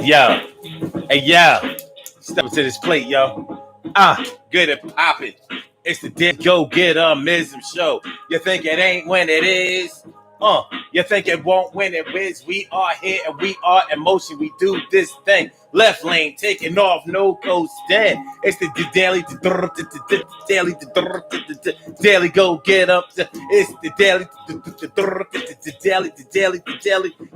Yo, hey, yo, step to this plate, yo. Good at popping. It's the Dead Go Get Mism show. You think it ain't when it is? You think it won't when it is? We are here and we are in motion. We do this thing. Left lane taking off, no coast stand. It's the daily, daily go get up. It's the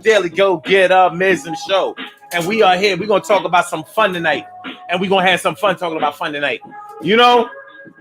daily go get up Mism show. And we are here. We're gonna talk about some fun tonight, and we're gonna have some fun talking about fun tonight. You know,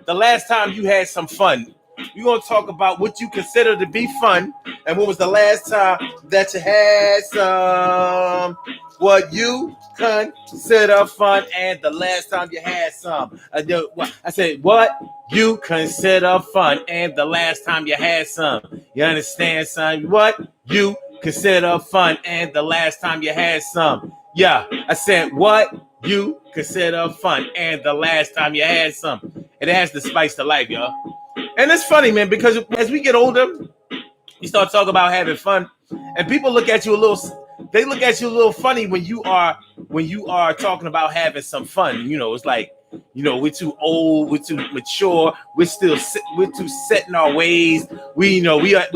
the last time you had some fun, we're going to talk about what you consider to be fun and when was the last time that you had some, what you consider fun and the last time you had some. I said, what you consider fun and the last time you had some. You understand, son? What you consider fun and the last time you had some. Yeah, I said, what you consider fun and the last time you had some. It has the spice to life, y'all. And it's funny, man, because as we get older, you start talking about having fun, and people look at you a little funny when you are talking about having some fun. You know, it's like, you know, we're too old, we're too mature, we're too set in our ways. We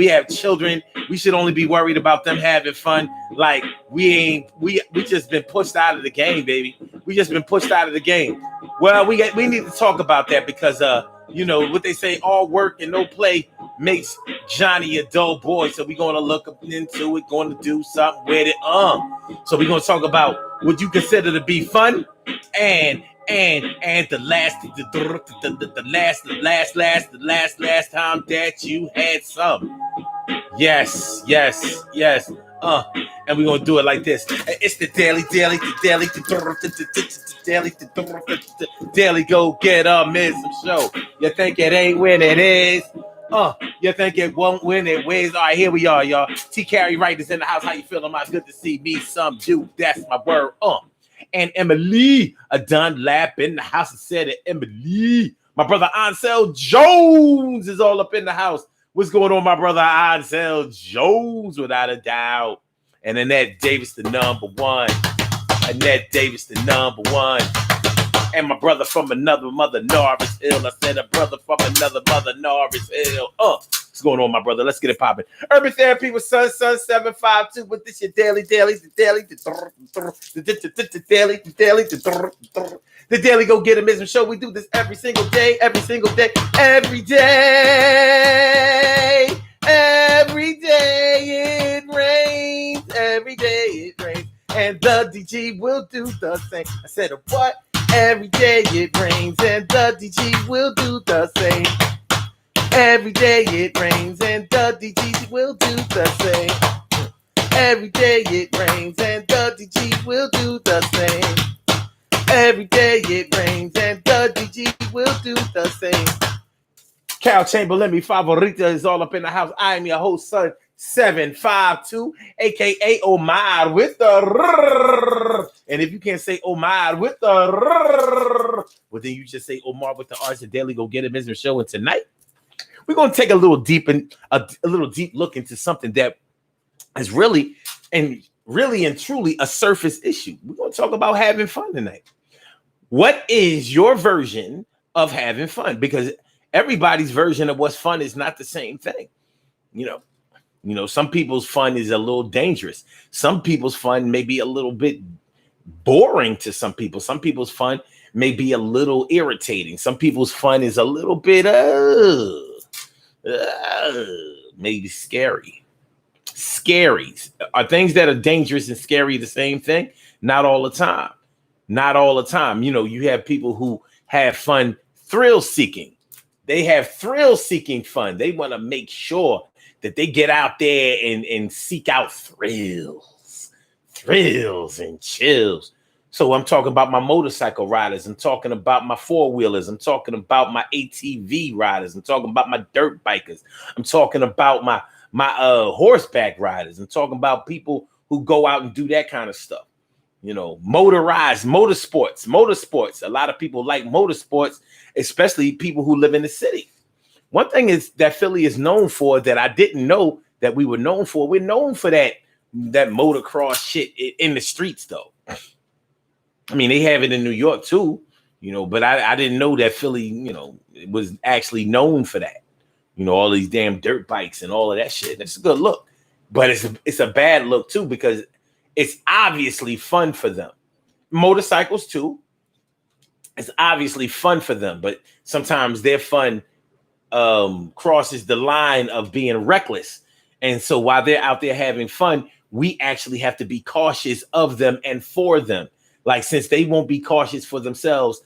have children. We should only be worried about them having fun. Like we just been pushed out of the game, baby. We just been pushed out of the game. Well, we need to talk about that because you know what they say, all work and no play makes Johnny a dull boy. So we're gonna look into it, going to do something with it. So we're gonna talk about what you consider to be fun and the last time that you had some. Yes. And we're gonna do it like this. It's the daily go get Mism show. You think it ain't when it is? You think it won't when it is? All right, here we are, y'all. T. Carey Wright is in the house. How you feeling, man? Good to see me, some Duke. That's my word. And Emily, a Dunlap in the house. I said it, Emily. My brother Ansel Jones is all up in the house. What's going on, my brother Ansel Jones, without a doubt. And Annette Davis, the number one. Annette Davis, the number one. And my brother from another mother, Norris Hill. I said a brother from another mother, Norris Hill. What's going on, my brother? Let's get it popping. Urban Therapy with Sun 752. With this your daily, the daily go get Mism show. We do this every single day. Every day it rains. Every day it rains. And the DG will do the same. I said, what? Every day it rains and the DG will do the same. Every day it rains and the DG will do the same. Every day it rains and the DG will do the same. Every day it rains and the DG will do the same. Cal Chamberlain, mi favorita, is all up in the house. I am your host, Son 752, aka Omar with the. And if you can't say Omar with the, well, then you just say Omar with the R's. The daily go get Mism show. And tonight we're gonna take a little deep look into something that is really and truly a surface issue. We're gonna talk about having fun tonight. What is your version of having fun? Because everybody's version of what's fun is not the same thing. You know, some people's fun is a little dangerous. Some people's fun may be a little bit boring to some people. Some people's fun may be a little irritating. Some people's fun is a little bit maybe scary. Scary. Are things that are dangerous and scary the same thing? Not all the time. Not all the time. You know, you have people who have fun thrill-seeking. They have thrill-seeking fun. They want to make sure that they get out there and seek out thrills and chills. So I'm talking about my motorcycle riders. I'm talking about my four-wheelers. I'm talking about my ATV riders. I'm talking about my dirt bikers. I'm talking about my horseback riders. I'm talking about people who go out and do that kind of stuff. You know, motorsports. A lot of people like motorsports, especially people who live in the city. One thing is that Philly is known for that I didn't know that we were known for. We're known for that motocross shit in the streets, though. I mean, they have it in New York too, but I didn't know that Philly, was actually known for that. All these damn dirt bikes and all of that shit. It's a good look, but it's a bad look too, because it's obviously fun for them. Motorcycles too. It's obviously fun for them, but sometimes their fun crosses the line of being reckless. And so while they're out there having fun, we actually have to be cautious of them and for them. Like, since they won't be cautious for themselves,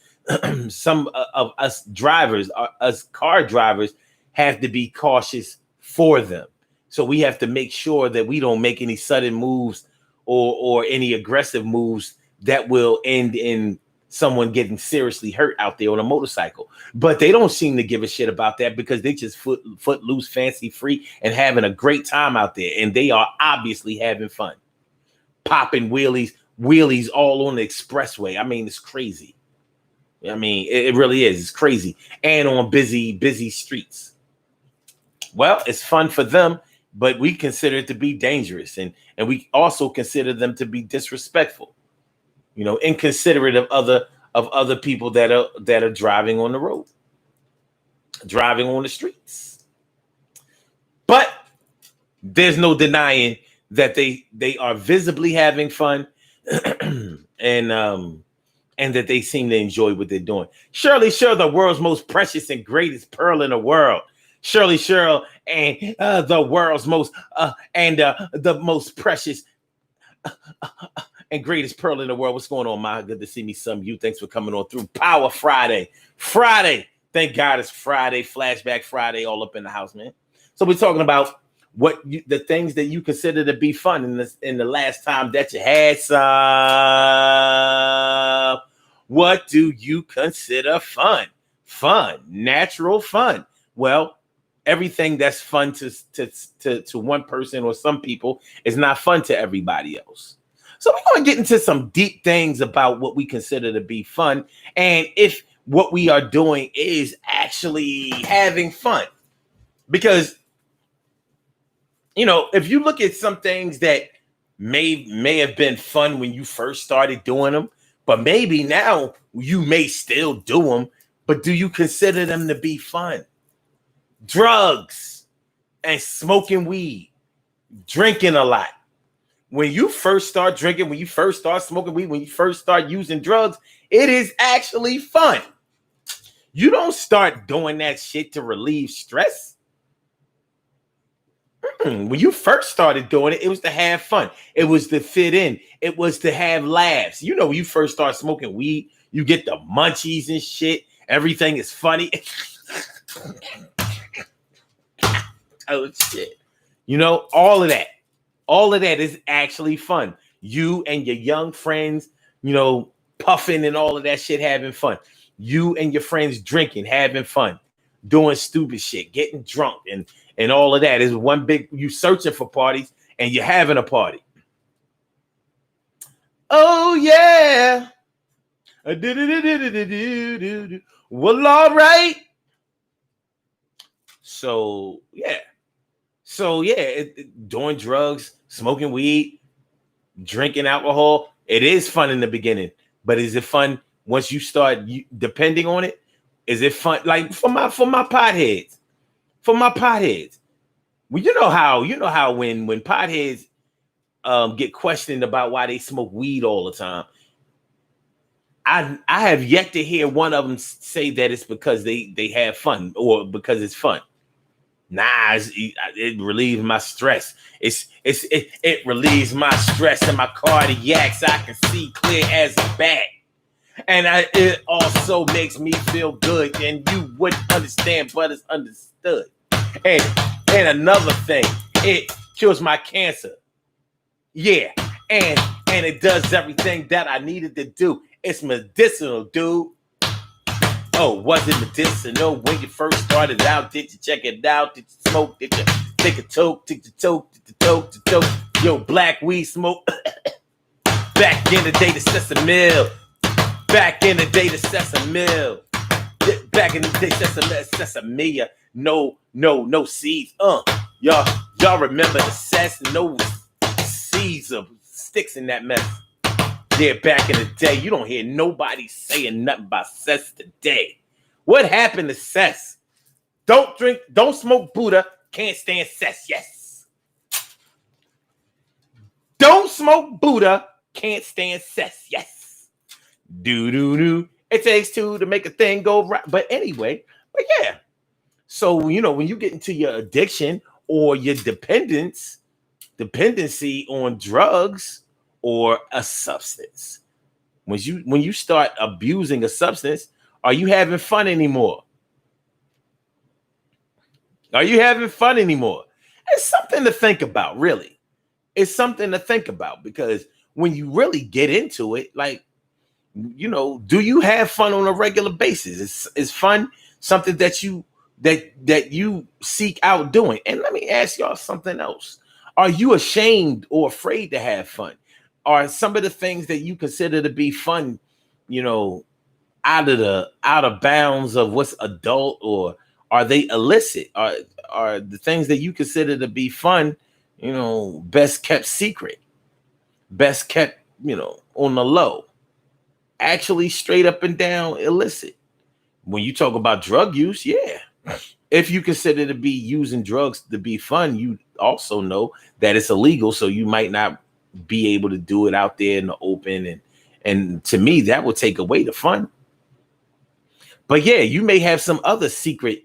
some of us drivers, us car drivers, have to be cautious for them. So we have to make sure that we don't make any sudden moves or any aggressive moves that will end in someone getting seriously hurt out there on a motorcycle. But they don't seem to give a shit about that, because they just foot loose, fancy free, and having a great time out there. And they are obviously having fun, popping wheelies all on the expressway. I mean, it's crazy. I mean, it really is. It's crazy. And on busy streets. Well, it's fun for them, but we consider it to be dangerous. And we also consider them to be disrespectful, inconsiderate of other people that are driving on the road, driving on the streets. But there's no denying that they are visibly having fun, and that they seem to enjoy what they're doing. Shirley Sherrill, the world's most precious and greatest pearl in the world. Shirley Sherrill, and the world's most the most precious and greatest pearl in the world. What's going on, Ma? Good to see me, some of you. Thanks for coming on through. Power Friday. Thank God it's Friday. Flashback Friday, all up in the house, man. So we're talking about the things that you consider to be fun in the last time that you had some. What do you consider fun? Fun, natural fun. Well, everything that's fun to one person or some people is not fun to everybody else. So we're going to get into some deep things about what we consider to be fun, and if what we are doing is actually having fun. Because, if you look at some things that may have been fun when you first started doing them, but maybe now you may still do them, but do you consider them to be fun? Drugs and smoking weed, drinking a lot. When you first start drinking, when you first start smoking weed, when you first start using drugs, it is actually fun. You don't start doing that shit to relieve stress. When you first started doing it, it was to have fun. It was to fit in. It was to have laughs. When you first start smoking weed, you get the munchies and shit. Everything is funny. Oh, shit. All of that. All of that is actually fun. You and your young friends, puffing and all of that shit, having fun. You and your friends drinking, having fun, doing stupid shit, getting drunk, and all of that is one big, you searching for parties and you're having a party. Oh, yeah. Well, all right. So, yeah. Doing drugs, smoking weed, drinking alcohol, it is fun in the beginning. But is it fun once you start depending on it? Is it fun? Like for my potheads. Well, you know how when potheads get questioned about why they smoke weed all the time, I have yet to hear one of them say that it's because they have fun or because it's fun. Nah, it relieves my stress. It relieves my stress and my cardiacs. I can see clear as a bat. And it also makes me feel good. And you wouldn't understand, but it's understood. And another thing, it cures my cancer. Yeah. And it does everything that I needed to do. It's medicinal, dude. Oh, was it medicinal when you first started out? Did you check it out? Did you smoke? Did you take a toke? Did you toke? Yo, black weed smoke. Back in the day, the Sesame Mill. Back in the day, the Sesame Mill. Back in the day, Sesame. No seeds. Y'all remember the cess? No seeds of sticks in that mess. Yeah, back in the day, you don't hear nobody saying nothing about cess today. What happened to cess? Don't drink, don't smoke Buddha, can't stand cess. Yes. Don't smoke Buddha, can't stand cess. Yes. Do. It takes two to make a thing go right. But anyway, but yeah. So, when you get into your addiction or your dependency on drugs or a substance, when you start abusing a substance, are you having fun anymore? Are you having fun anymore? It's something to think about, really. It's something to think about, because when you really get into it, like, do you have fun on a regular basis? Is fun something that you seek out doing? And let me ask y'all something else. Are you ashamed or afraid to have fun? Are some of the things that you consider to be fun, out of bounds of what's adult, or are they illicit? Are the things that you consider to be fun, best kept secret, best kept, on the low, actually straight up and down illicit? When you talk about drug use, yeah. If you consider to be using drugs to be fun, you also know that it's illegal, so you might not be able to do it out there in the open, and to me, that would take away the fun. But yeah, you may have some other secret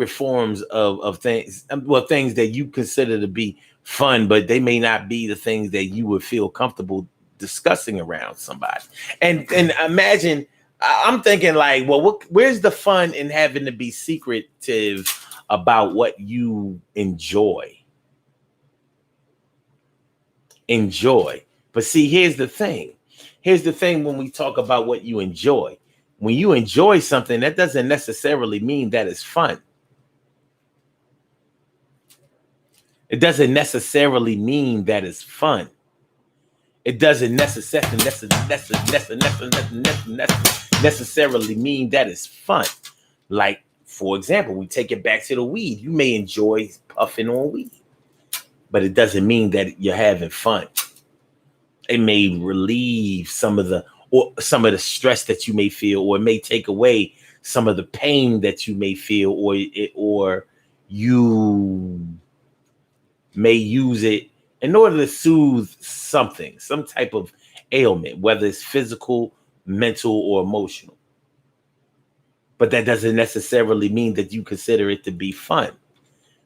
forms of things, things that you consider to be fun, but they may not be the things that you would feel comfortable discussing around somebody. And imagine, I'm thinking like, well, where's the fun in having to be secretive about what you enjoy? But see, here's the thing when we talk about what you enjoy. When you enjoy something, that doesn't necessarily mean that it's fun. It doesn't necessarily mean that it's fun. It doesn't necessarily mean that it's fun. Like, for example, we take it back to the weed. You may enjoy puffing on weed, but it doesn't mean that you're having fun. It may relieve some of the stress that you may feel, or it may take away some of the pain that you may feel, or you may use it in order to soothe something, some type of ailment, whether it's physical, mental, or emotional. But that doesn't necessarily mean that you consider it to be fun,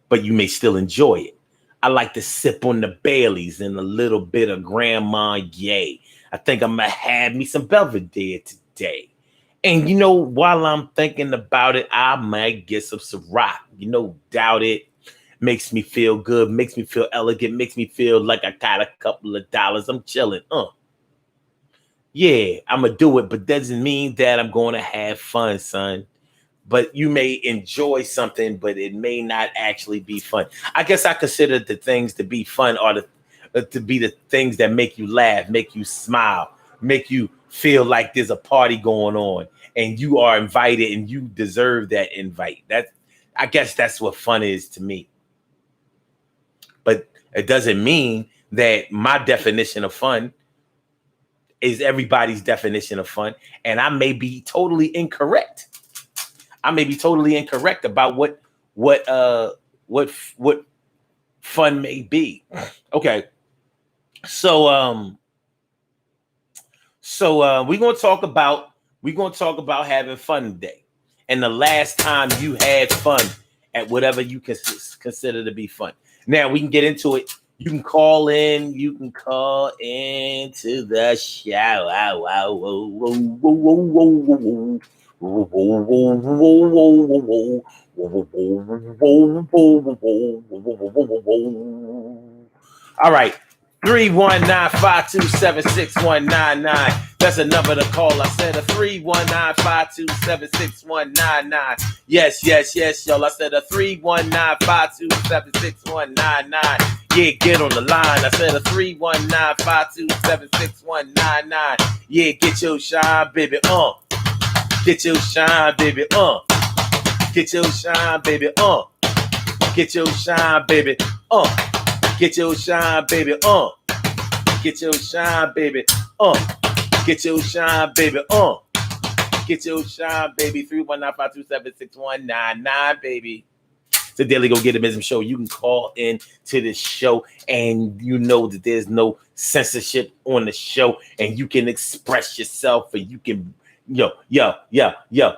but you may still enjoy it. I like to sip on the Baileys and a little bit of Grand Marnier. I think I'm going to have me some Belvedere today. And, while I'm thinking about it, I might get some Ciroc. Doubt it. Makes me feel good, makes me feel elegant, makes me feel like I got a couple of dollars. I'm chilling. Yeah, I'm going to do it, but doesn't mean that I'm going to have fun, son. But you may enjoy something, but it may not actually be fun. I guess I consider the things to be fun, or to be the things that make you laugh, make you smile, make you feel like there's a party going on and you are invited and you deserve that invite. I guess that's what fun is to me. But it doesn't mean that my definition of fun is everybody's definition of fun. And I may be totally incorrect. About what fun may be. Okay. So we're gonna talk about having fun today, and the last time you had fun at whatever you consider to be fun. Now we can get into it. You can call in. You can call into the show. All right. 319-527-6199. That's a number to call. I said a 319-527-6199. Yes, y'all. I said a 319-527-6199. Yeah, get on the line. I said a 319-527-6199. Yeah, get your shine, baby. Get your shine, baby. Get your shine, baby. Get your shine, baby. Get your shine, baby. Get your shine, baby. Get your shine, baby. Get your shine, baby. 319-527-6199, baby. The Daily Go Get It Show. You can call in to the show, and you know that there's no censorship on the show, and you can express yourself, and you can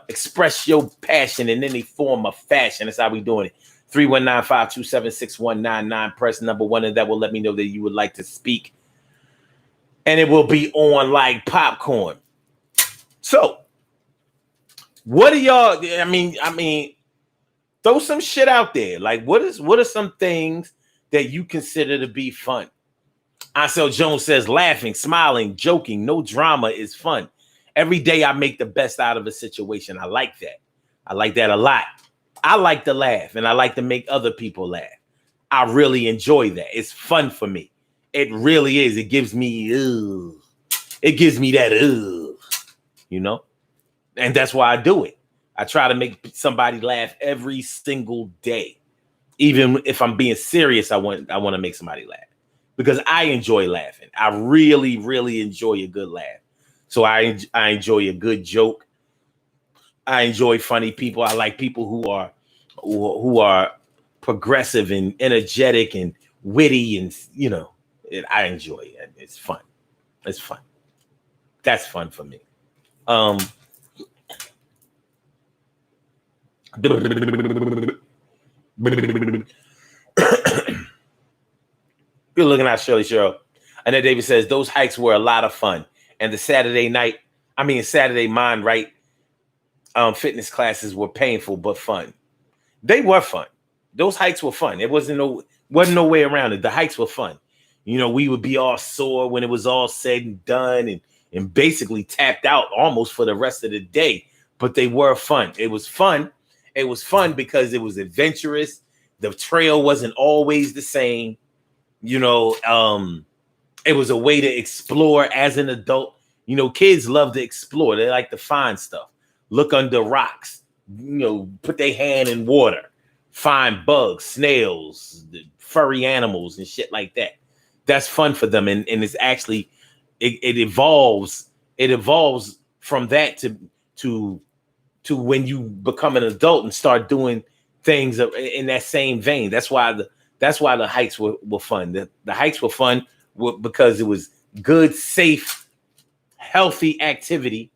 express your passion in any form of fashion. That's how we doing it. 319-527-6199. Press number 1, and that will let me know that you would like to speak, and it will be on like popcorn. So, what are y'all? I mean. Throw some shit out there. Like, what are some things that you consider to be fun? Ansel Jones says, laughing, smiling, joking, no drama is fun. Every day I make the best out of a situation. I like that. I like that a lot. I like to laugh, and I like to make other people laugh. I really enjoy that. It's fun for me. It really is. It gives me that, you know? And that's why I do it. I try to make somebody laugh every single day. Even if I'm being serious, I want to make somebody laugh because I enjoy laughing. I really, really enjoy a good laugh. So I enjoy a good joke. I enjoy funny people. I like people who are progressive and energetic and witty, and I enjoy it. It's fun. It's fun. That's fun for me. You're looking at Shirley Cheryl. Annette Davis says those hikes were a lot of fun. And the Saturday mind right fitness classes were painful but fun. They were fun. Those hikes were fun. It wasn't no way around it. The hikes were fun. We would be all sore when it was all said and done and basically tapped out almost for the rest of the day. But they were fun. It was fun. It was fun because it was adventurous. The trail wasn't always the same. It was a way to explore as an adult. Kids love to explore. They like to find stuff, look under rocks, put their hand in water, find bugs, snails, furry animals and shit like that. That's fun for them. And it's actually, it evolves from that to when you become an adult and start doing things in that same vein. That's why the hikes were fun. The hikes were fun because it was good, safe, healthy activity.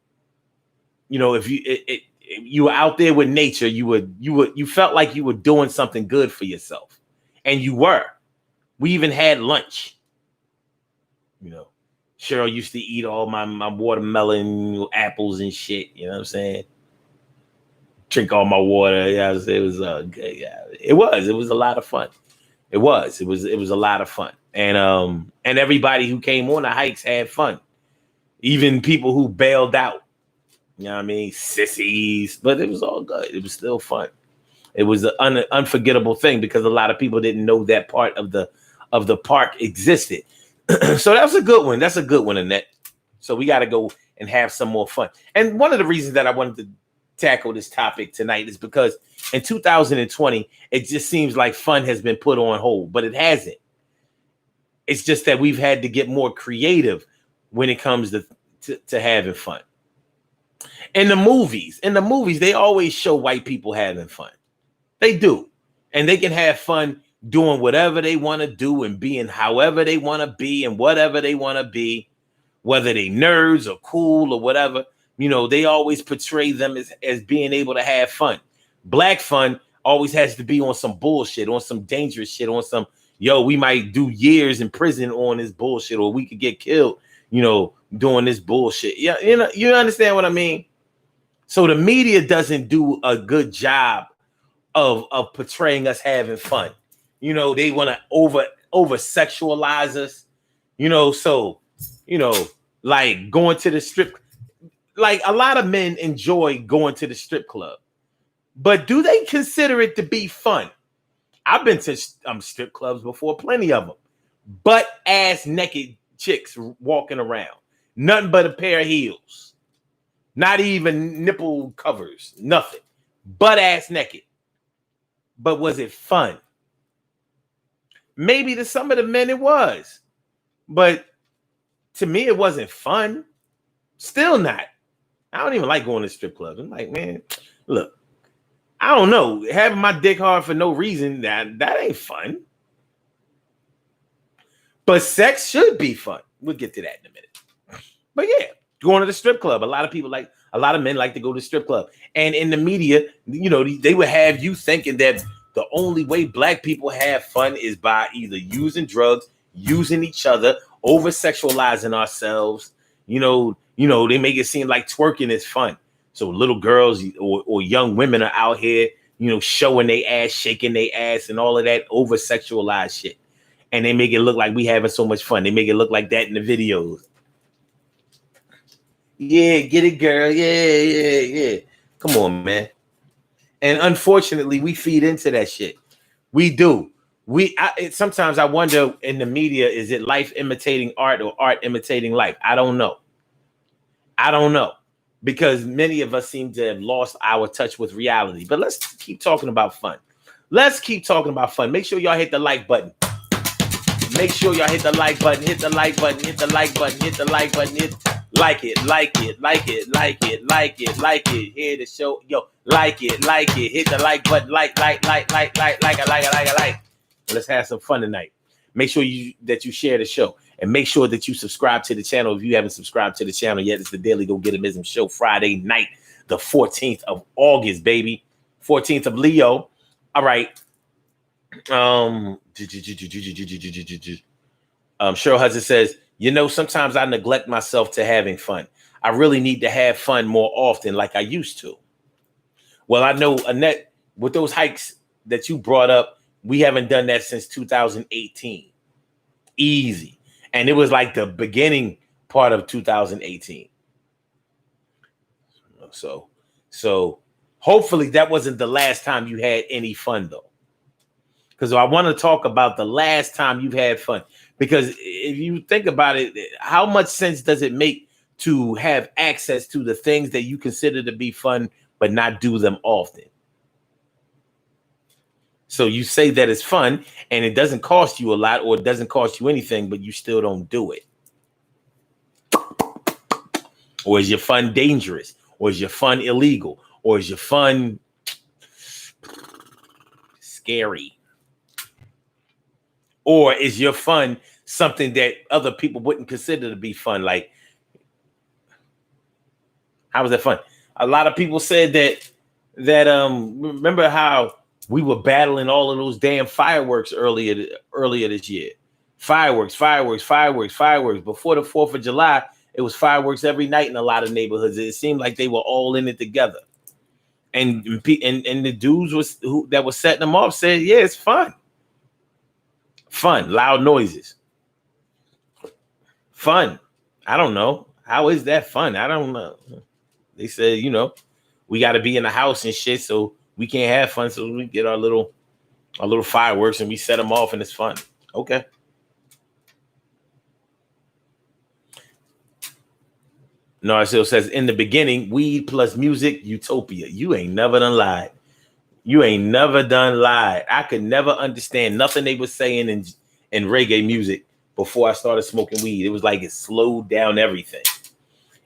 If you were out there with nature, you felt like you were doing something good for yourself, and you were. We even had lunch. Cheryl used to eat all my watermelon, apples, and shit. You know what I'm saying? Drink all my water. Yeah, it was a lot of fun. It was a lot of fun. And everybody who came on the hikes had fun. Even people who bailed out. Sissies, but it was all good. It was still fun. It was an unforgettable thing because a lot of people didn't know that part of the park existed. So that was a good one. That's a good one, Annette. So we got to go and have some more fun. And one of the reasons that I wanted to tackle this topic tonight is because in 2020, it just seems like fun has been put on hold, but it hasn't. It's just that we've had to get more creative when it comes to having fun. In the movies, they always show white people having fun. They do. And they can have fun doing whatever they want to do and being however they want to be and whatever they want to be, whether they nerds or cool or whatever. They always portray them as being able to have fun. Black fun always has to be on some bullshit, on some dangerous shit, on some, we might do years in prison on this bullshit, or we could get killed, doing this bullshit. Yeah, you understand what I mean? So the media doesn't do a good job of portraying us having fun. They want to over sexualize us, like going to the strip. Like a lot of men enjoy going to the strip club, but do they consider it to be fun? I've been to strip clubs before, plenty of them. Butt ass naked chicks walking around, nothing but a pair of heels, not even nipple covers, nothing, butt ass naked. But was it fun? Maybe to some of the men it was, but to me, it wasn't fun. Still not. I don't even like going to strip clubs. I'm like, man, look, I don't know. Having my dick hard for no reason, that ain't fun. But sex should be fun. We'll get to that in a minute. But yeah, going to the strip club. A lot of men like to go to the strip club. And in the media, they would have you thinking that the only way black people have fun is by either using drugs, using each other, over-sexualizing ourselves. They make it seem like twerking is fun. So little girls or young women are out here, showing their ass, shaking their ass, and all of that over-sexualized shit. And they make it look like we having so much fun. They make it look like that in the videos. Yeah, get it, girl. Yeah. Come on, man. And unfortunately, we feed into that shit. We do. Sometimes I wonder in the media, is it life imitating art or art imitating life? I don't know. Because many of us seem to have lost our touch with reality. But let's keep talking about fun. Make sure y'all hit the like button. Make sure y'all hit the like button. Hit the like button. Like it. Here to show, like it. Hit the like button. Like. Let's have some fun tonight. Make sure that you share the show. And make sure that you subscribe to the channel. If you haven't subscribed to the channel yet, it's the Daily Go Get 'Em Show, Friday night, the 14th of August, baby. 14th of Leo. All right. Cheryl Hudson says, sometimes I neglect myself to having fun. I really need to have fun more often like I used to. Well, I know, Annette, with those hikes that you brought up, we haven't done that since 2018. Easy. And it was like the beginning part of 2018. So hopefully that wasn't the last time you had any fun, though. Because I want to talk about the last time you've had fun. Because if you think about it, how much sense does it make to have access to the things that you consider to be fun, but not do them often? So you say that it's fun and it doesn't cost you a lot or it doesn't cost you anything, but you still don't do it. Or is your fun dangerous? Or is your fun illegal? Or is your fun scary? Or is your fun something that other people wouldn't consider to be fun? Like, how was that fun? A lot of people said that remember how we were battling all of those damn fireworks earlier this year. Fireworks. Before the 4th of July, it was fireworks every night in a lot of neighborhoods. It seemed like they were all in it together. And the dudes that was setting them off said, yeah, it's fun. Fun, loud noises. Fun. I don't know. How is that fun? I don't know. They said, we got to be in the house and shit, so we can't have fun. So we get our little fireworks and we set them off and it's fun. Okay. Narcille says, in the beginning, weed plus music, utopia. You ain't never done lied. I could never understand nothing they were saying in reggae music before I started smoking weed. It was like it slowed down everything.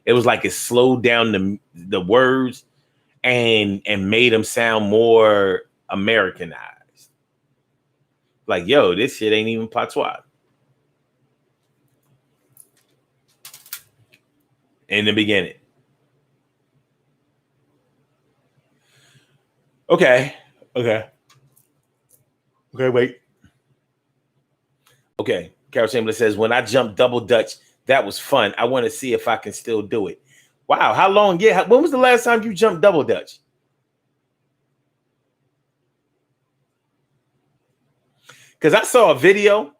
It was like it slowed down the words and made them sound more Americanized. Like, yo, this shit ain't even patois. In the beginning. Okay, wait. Okay, Carol Chamberlain says, when I jumped double Dutch, that was fun. I want to see if I can still do it. Wow, how long? Yeah, when was the last time you jumped double Dutch? Because I saw a video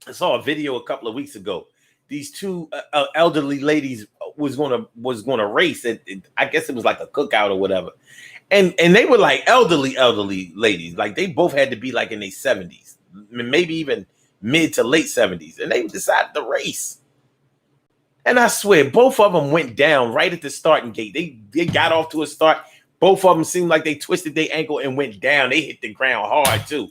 a couple of weeks ago. These two elderly ladies was gonna race. I guess it was like a cookout or whatever. And they were like elderly ladies. Like they both had to be like in their 70s, maybe even mid to late 70s. And they decided to race. And I swear, both of them went down right at the starting gate. They got off to a start. Both of them seemed like they twisted their ankle and went down. They hit the ground hard too.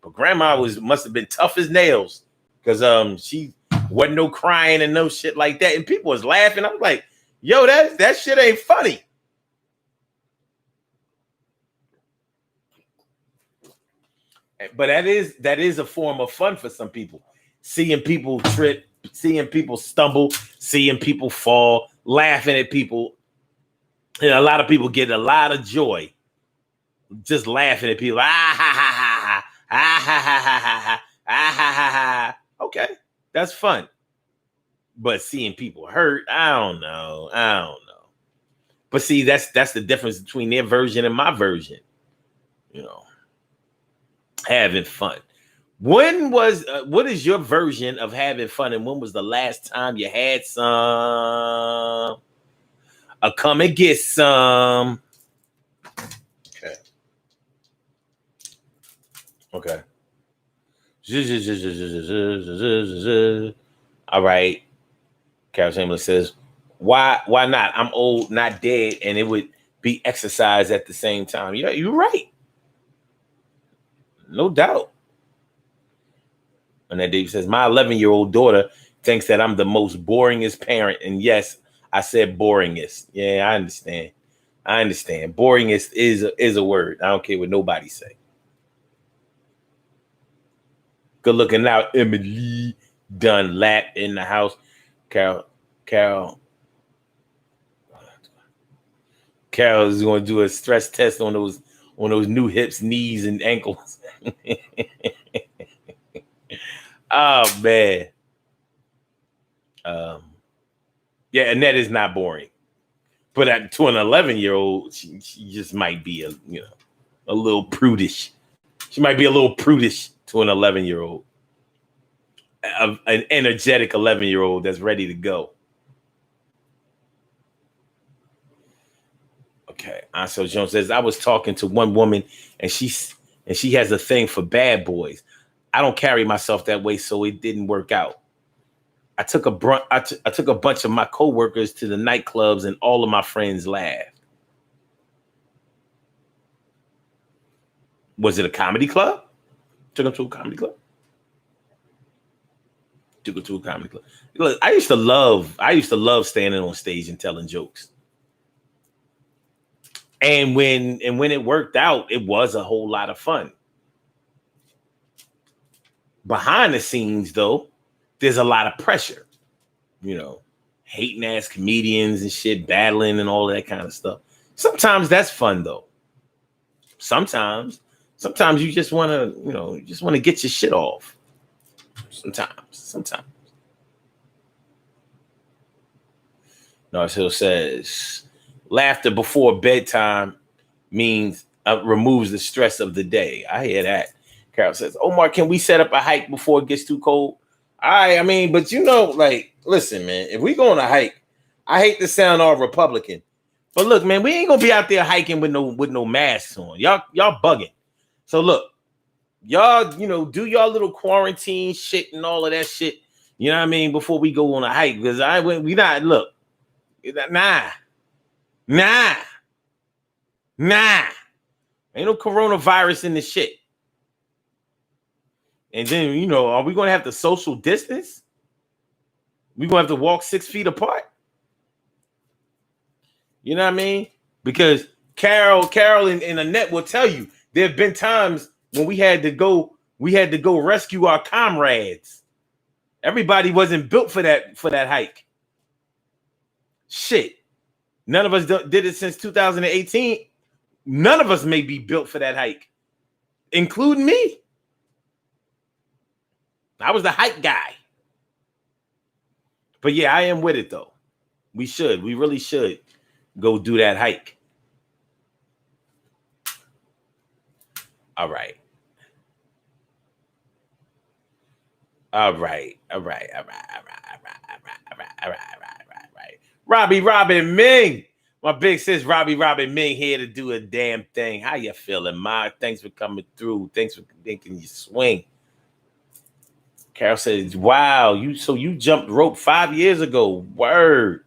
But grandma must have been tough as nails because she Wasn't no crying and no shit like that. And people was laughing. I'm like, yo, that shit ain't funny. But that is a form of fun for some people. Seeing people trip, seeing people stumble, seeing people fall, laughing at people. And a lot of people get a lot of joy just laughing at people. Ah ha ha ha ha. Ah ha ha ha ha. Ah ha ha ha. Okay, that's fun. But seeing people hurt, I don't know. But see, that's the difference between their version and my version. You know, having fun. What is your version of having fun, and when was the last time you had some? Come and get some. Okay. All right. Carol Chamberlain says, why not? I'm old, not dead, and it would be exercise at the same time. Yeah, you're right. No doubt. And then Dave says, my 11-year-old daughter thinks that I'm the most boringest parent. And yes, I said boringest. Yeah, I understand. Boringest is a word. I don't care what nobody say. Good looking out, Emily Dunlap in the house. Carol is going to do a stress test on those new hips, knees, and ankles. Oh man. Yeah, and that is not boring. But to an 11-year-old, she just might be a little prudish. She might be a little prudish to an 11-year-old. An energetic 11-year-old that's ready to go. Okay. Ansel Jones says, I was talking to one woman and she has a thing for bad boys. I don't carry myself that way, so it didn't work out. I took a bunch of my coworkers to the nightclubs and all of my friends laughed. Was it a comedy club? Took them to a comedy club? Took them to a comedy club. Look, I used to love standing on stage and telling jokes. And when it worked out, it was a whole lot of fun. Behind the scenes, though, there's a lot of pressure. Hating ass comedians and shit, battling and all that kind of stuff. Sometimes that's fun, though. Sometimes you just want to, get your shit off. Sometimes. Nars Hill says, laughter before bedtime means removes the stress of the day. I hear that. Carol says, Omar, can we set up a hike before it gets too cold? But listen, man, if we go on a hike, I hate to sound all Republican, but look, man, we ain't gonna be out there hiking with no masks on. Y'all bugging. So look, y'all, do y'all little quarantine shit and all of that shit. You know what I mean? Before we go on a hike, because ain't no coronavirus in the shit. And then, are we going to have to social distance? We going to have to walk 6 feet apart? You know what I mean? Because Carol and Annette will tell you, there have been times when we had to go rescue our comrades. Everybody wasn't built for that hike. Shit. None of us did it since 2018. None of us may be built for that hike, including me. I was the hike guy. But yeah, I am with it though. We really should go do that hike. All right. Robbie Robin Ming. My big sis Robbie Robin Ming here to do a damn thing. How you feeling, Ma? Thanks for coming through. Thanks for making you swing. Carol says, wow, you jumped rope 5 years ago. Word.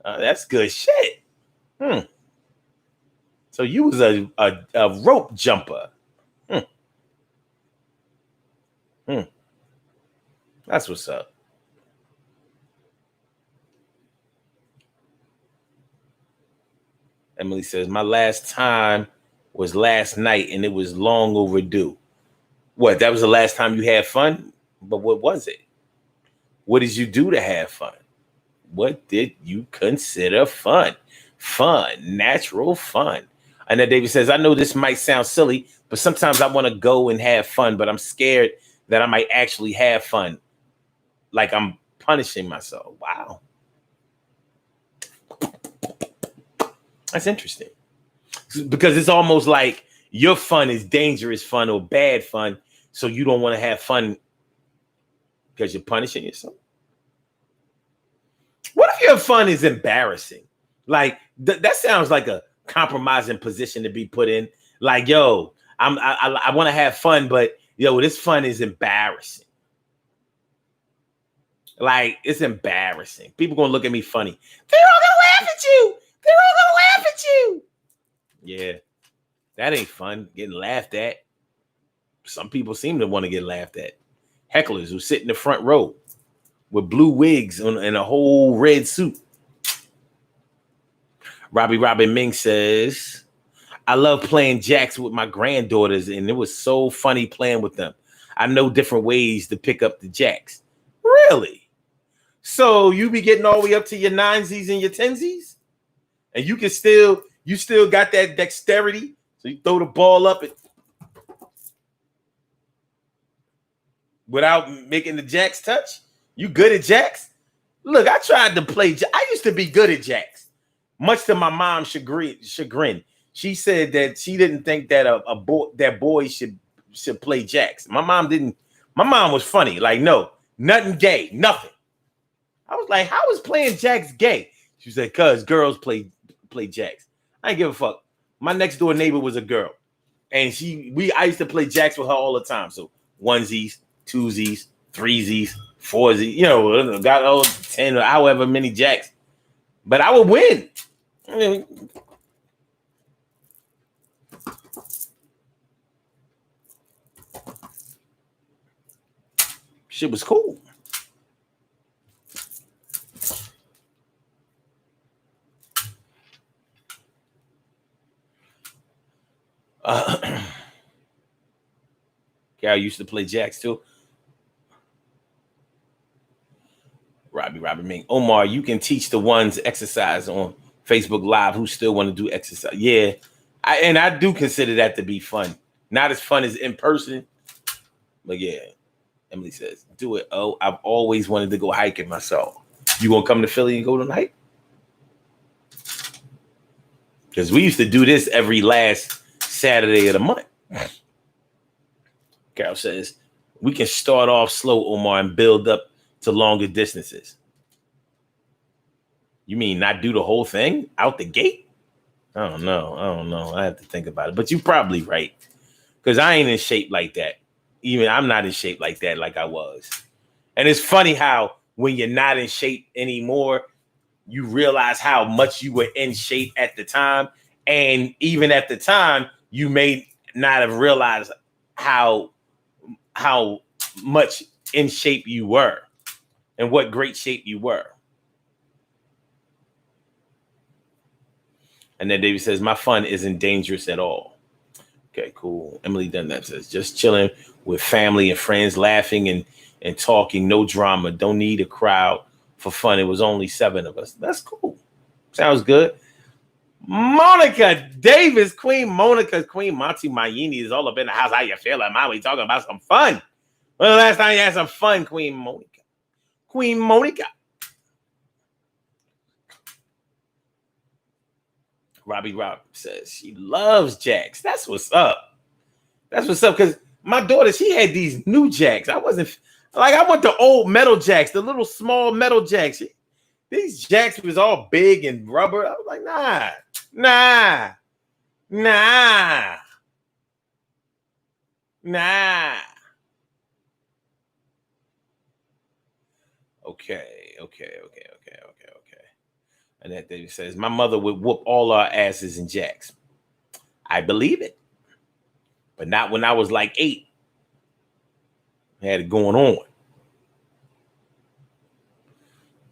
That's good shit. So you was a rope jumper. That's what's up. Emily says, my last time was last night and it was long overdue. What? That was the last time you had fun? But what was it? What did you do to have fun? What did you consider fun? Fun, natural fun. And then David says, I know this might sound silly, but sometimes I want to go and have fun, but I'm scared that I might actually have fun. Like I'm punishing myself. Wow. That's interesting. Because it's almost like your fun is dangerous fun or bad fun. So you don't want to have fun because you're punishing yourself. What if your fun is embarrassing? Like that sounds like a compromising position to be put in. Like, yo, I want to have fun, but yo, this fun is embarrassing. Like, it's embarrassing. People gonna look at me funny. They're all gonna laugh at you. They're all gonna laugh at you. Yeah, that ain't fun. Getting laughed at. Some people seem to want to get laughed at. Hecklers who sit in the front row with blue wigs and a whole red suit. Robbie Robin Ming says, I love playing jacks with my granddaughters, and it was so funny playing with them. I know different ways to pick up the jacks. Really? So you be getting all the way up to your 9s and your 10s? And you still got that dexterity. So you throw the ball up without making the jacks touch? You good at jacks? Look, I tried to play. I used to be good at jacks, much to my mom's chagrin. She said that she didn't think that boys should play jacks. My mom was funny. Like, no, nothing gay, nothing. I was like, how is playing jacks gay? She said, cuz girls play jacks. I ain't give a fuck. My next door neighbor was a girl. And I used to play jacks with her all the time. So onesies, twosies, threesies, foursies, got all 10 or however many jacks. But I would win. I mean, shit was cool. Carol used to play jacks too. Robbie Ming. Omar, you can teach the ones exercise on Facebook Live who still want to do exercise. Yeah, I do consider that to be fun. Not as fun as in person, but yeah. Emily says, do it. Oh, I've always wanted to go hiking myself. You gonna come to Philly and go to hike? Because we used to do this every last Saturday of the month. Carol says, we can start off slow, Omar, and build up to longer distances. You mean not do the whole thing out the gate? I don't know. I have to think about it. But you're probably right. Because I ain't in shape like that. Even I'm not in shape like that like I was. And it's funny how when you're not in shape anymore, you realize how much you were in shape at the time. And even at the time, you may not have realized how much in shape you were and what great shape you were. And then David says, my fun isn't dangerous at all. Okay, cool. Emily Dunlap says, just chilling with family and friends, laughing and talking, no drama. Don't need a crowd for fun. It was only 7 of us. That's cool. Sounds good. Monica Davis, Queen Monica, Queen Monty Mayini is all up in the house. How you feeling? We talking about some fun. When the last time you had some fun, Queen Monica? Queen Monica. Robbie Rob says she loves jacks. That's what's up. That's what's up. Because my daughter, she had these new jacks. I want the old metal jacks, the little small metal jacks. These jacks was all big and rubber. I was like, nah. Okay. And that David says, my mother would whoop all our asses in jacks. I believe it. But not when I was like 8. I had it going on.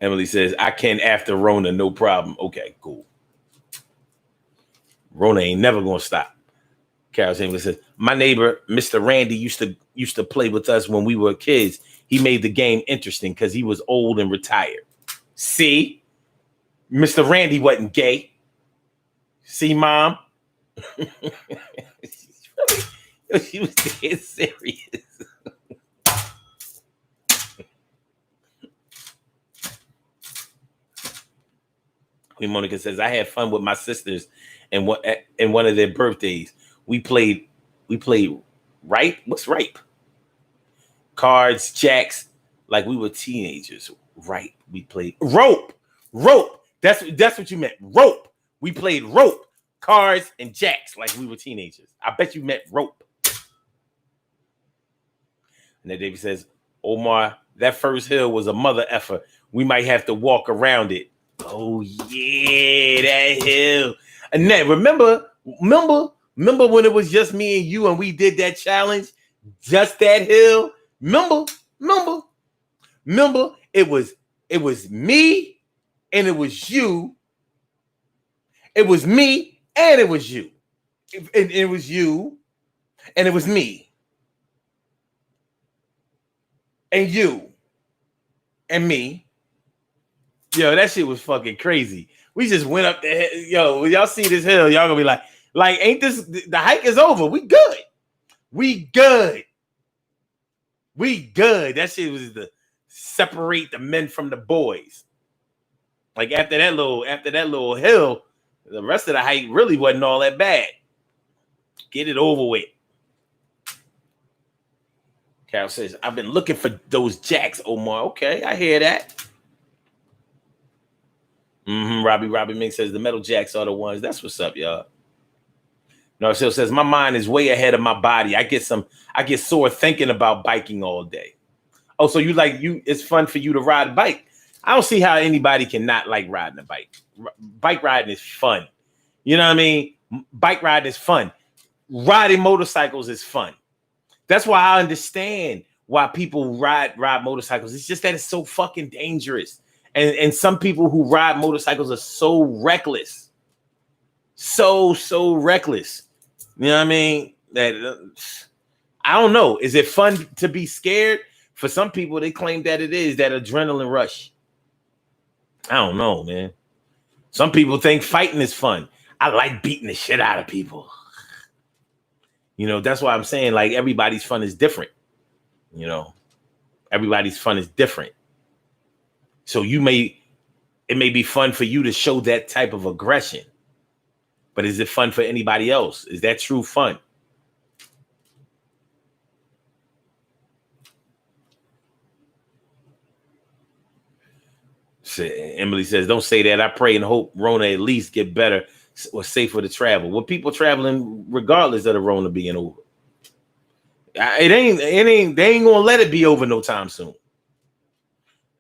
Emily says, I can after Rona, no problem. Okay, cool. Rona ain't never gonna stop. Carol Chambers says, my neighbor, Mr. Randy, used to play with us when we were kids. He made the game interesting because he was old and retired. See, Mr. Randy wasn't gay. See, Mom? She was dead serious. Queen Monica says, I had fun with my sisters and one of their birthdays. We played Ripe. What's Ripe? Cards, jacks, like we were teenagers. Ripe. We played Rope. That's what you meant. Rope. We played Rope, cards, and jacks like we were teenagers. I bet you meant Rope. And then David says, Omar, that first hill was a mother effer. We might have to walk around it. Oh yeah, that hill. And then remember when it was just me and you and we did that challenge? Just that hill. Remember? It was me and it was you. It was me and it was you. It was you and it was me. And you and me. Yo, that shit was fucking crazy. We just went up there. Yo, when y'all see this hill, y'all gonna be like, ain't this, the hike is over. We good. That shit was to separate the men from the boys. Like after that little hill, the rest of the hike really wasn't all that bad. Get it over with. Carol says, I've been looking for those jacks, Omar. Okay, I hear that. Robbie Mink says the metal jacks are the ones. That's what's up, y'all. Narcille says my mind is way ahead of my body. I get sore thinking about biking all day. Oh, so it's fun for you to ride a bike. I don't see how anybody can not like riding a bike. Bike riding is fun. You know what I mean? Bike riding is fun. Riding motorcycles is fun. That's why I understand why people ride motorcycles. It's just that it's so fucking dangerous. And some people who ride motorcycles are so reckless. So reckless. You know what I mean? That I don't know. Is it fun to be scared? For some people, they claim that it is, that adrenaline rush. I don't know, man. Some people think fighting is fun. I like beating the shit out of people. You know, that's why I'm saying, like, everybody's fun is different. You know, everybody's fun is different. So it may be fun for you to show that type of aggression. But is it fun for anybody else? Is that true fun? Emily says, don't say that. I pray and hope Rona at least get better or safer to travel. Well, people traveling regardless of the Rona being over. They ain't gonna let it be over no time soon.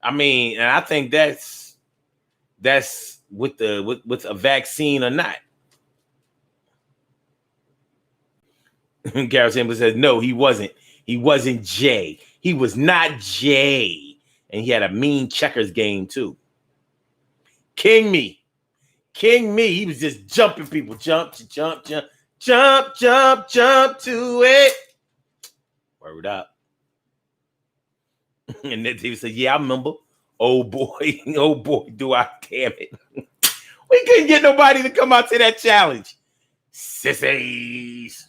I mean, and I think that's with a vaccine or not. Garrett Chambers says, no, he wasn't. He wasn't Jay. He was not Jay. And he had a mean checkers game too. King me. He was just jumping people. Jump to it. Word up. And then he said, yeah, I remember. Oh boy, do I, damn it. We couldn't get nobody to come out to that challenge. Sissies.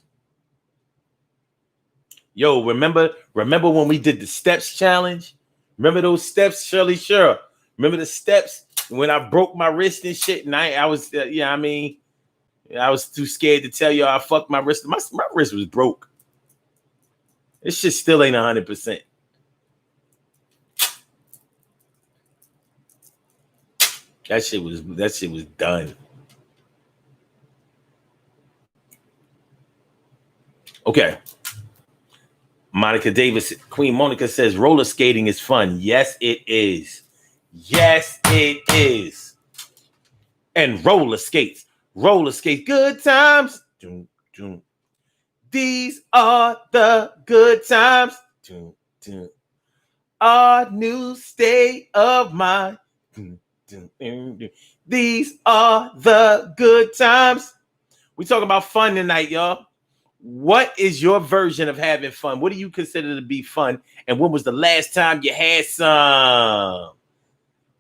Yo, remember when we did the steps challenge? Remember those steps, Shirley? Sure. Remember the steps when I broke my wrist and shit? And I was, I was too scared to tell y'all I fucked my wrist. My wrist was broke. This shit still ain't 100%. That shit was done. Okay. Monica Davis, Queen Monica says roller skating is fun. Yes, it is. Yes, it is. And roller skates, good times. These are the good times. Our new state of mind. These are the good times. We talking about fun tonight, y'all. What is your version of having fun? What do you consider to be fun? And when was the last time you had some?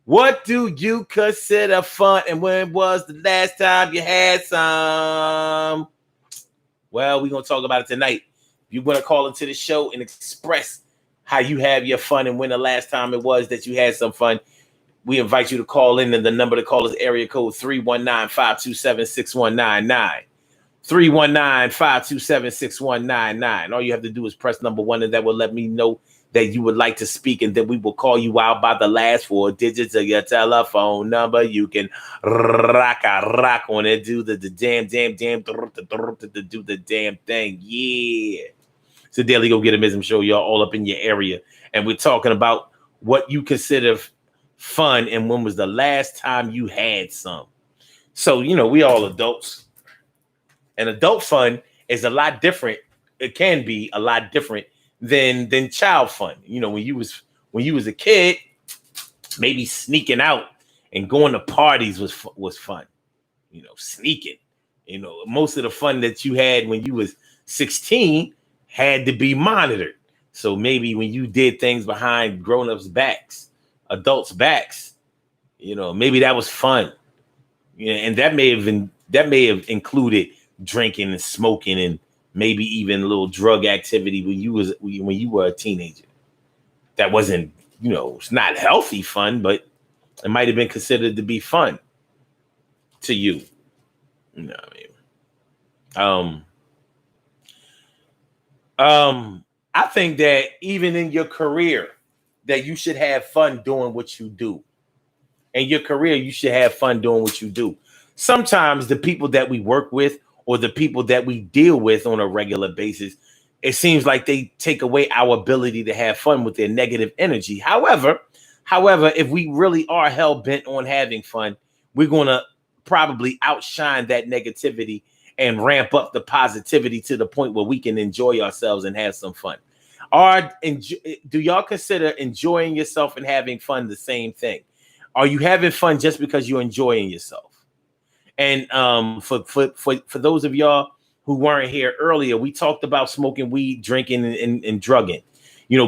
What do you consider fun? And when was the last time you had some? Well, we're going to talk about it tonight. If you want to call into the show and express how you have your fun and when the last time it was that you had some fun, we invite you to call in, and the number to call is area code 319-527-6199. 319-527-6199. All you have to do is press number 1, and that will let me know that you would like to speak, and then we will call you out by the last 4 digits of your telephone number. You can rock on it, do the damn, do the damn thing. Yeah. It's a Daily Go Get Amism show, y'all, all up in your area. And we're talking about what you consider fun and when was the last time you had some. So, we all adults. And adult fun is a lot different. It can be a lot different than child fun. When you was a kid, maybe sneaking out and going to parties was fun. Sneaking. Most of the fun that you had when you was 16 had to be monitored. So maybe when you did things behind grown-ups' backs, adults' backs, maybe that was fun. And that may have included drinking and smoking and maybe even a little drug activity when you were a teenager. That wasn't, it's not healthy fun, but it might have been considered to be fun to you. You know what I mean? I think that even in your career, that you should have fun doing what you do. In your career, you should have fun doing what you do. Sometimes the people that we work with or the people that we deal with on a regular basis, it seems like they take away our ability to have fun with their negative energy. However, if we really are hell-bent on having fun, we're going to probably outshine that negativity and ramp up the positivity to the point where we can enjoy ourselves and have some fun. Do y'all consider enjoying yourself and having fun the same thing? Are you having fun just because you're enjoying yourself? And for those of y'all who weren't here earlier, we talked about smoking weed, drinking, and drugging.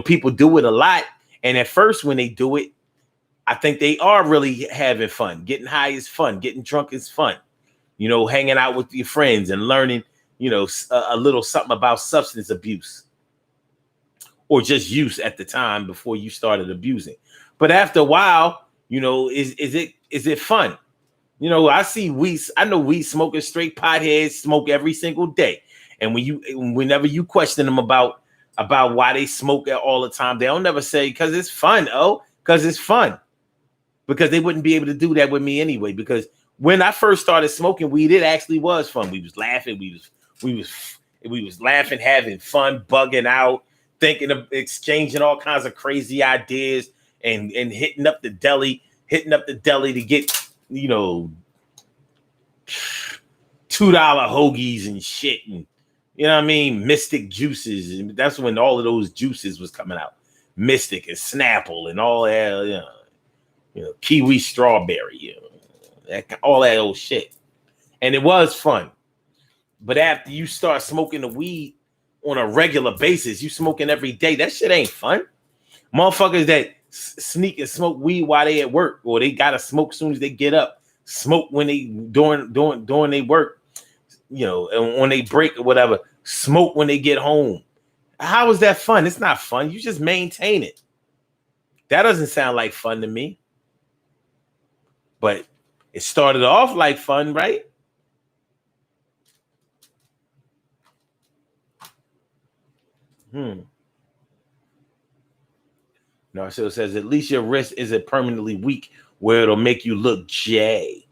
People do it a lot. And at first, when they do it, I think they are really having fun. Getting high is fun. Getting drunk is fun. Hanging out with your friends and learning, a little something about substance abuse or just use at the time before you started abusing. But after a while, is it fun? I know weed smokers, straight potheads smoke every single day. And whenever you question them about why they smoke all the time, they'll never say, because it's fun. Oh, because it's fun. Because they wouldn't be able to do that with me anyway. Because when I first started smoking weed, it actually was fun. We was laughing. We was laughing, having fun, bugging out, thinking of exchanging all kinds of crazy ideas and hitting up the deli to get, $2 hoagies and shit. And you know what I mean? Mystic juices. And that's when all of those juices was coming out. Mystic and Snapple and all that, kiwi strawberry, all that old shit. And it was fun. But after you start smoking the weed on a regular basis, you smoking every day, that shit ain't fun. Motherfuckers that sneak and smoke weed while they at work, or they gotta smoke as soon as they get up, smoke when they doing their work, and when they break or whatever, smoke when they get home. How is that fun? It's not fun. You just maintain it. That doesn't sound like fun to me. But it started off like fun, right? Narciso says, at least your wrist isn't permanently weak where it'll make you look J.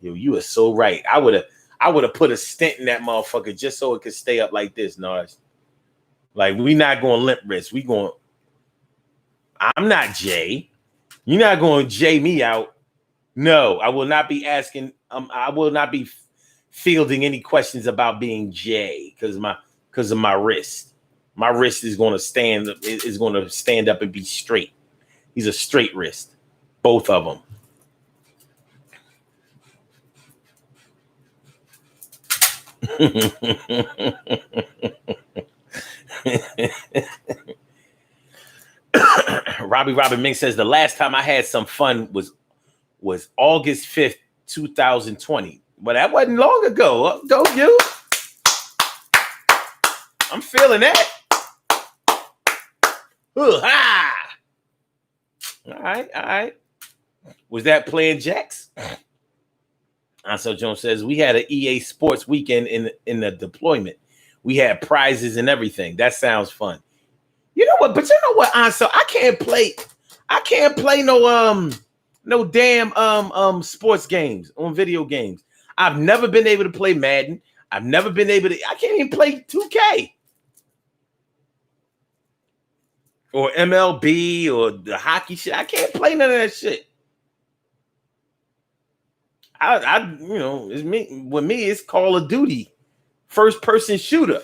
You are so right. I would have put a stent in that motherfucker just so it could stay up like this, Nars. Like, we not going limp wrist. I'm not Jay. You're not going to J me out. No, I will not be asking. I will not be fielding any questions about being Jay because of my wrist. My wrist is going to stand up and be straight. He's a straight wrist, both of them. Robbie Robin Ming says the last time I had some fun was August 5th, 2020. But that wasn't long ago. Go you. I'm feeling that. Ha! All right. Was that playing Jacks? Ansel Jones says we had an EA Sports weekend in the deployment. We had prizes and everything. That sounds fun. You know what? But you know what, Ansel? I can't play no damn sports games on video games. I've never been able to play Madden. I can't even play 2K. Or MLB or the hockey shit. I can't play none of that shit. It's me. With me, it's Call of Duty, first person shooter,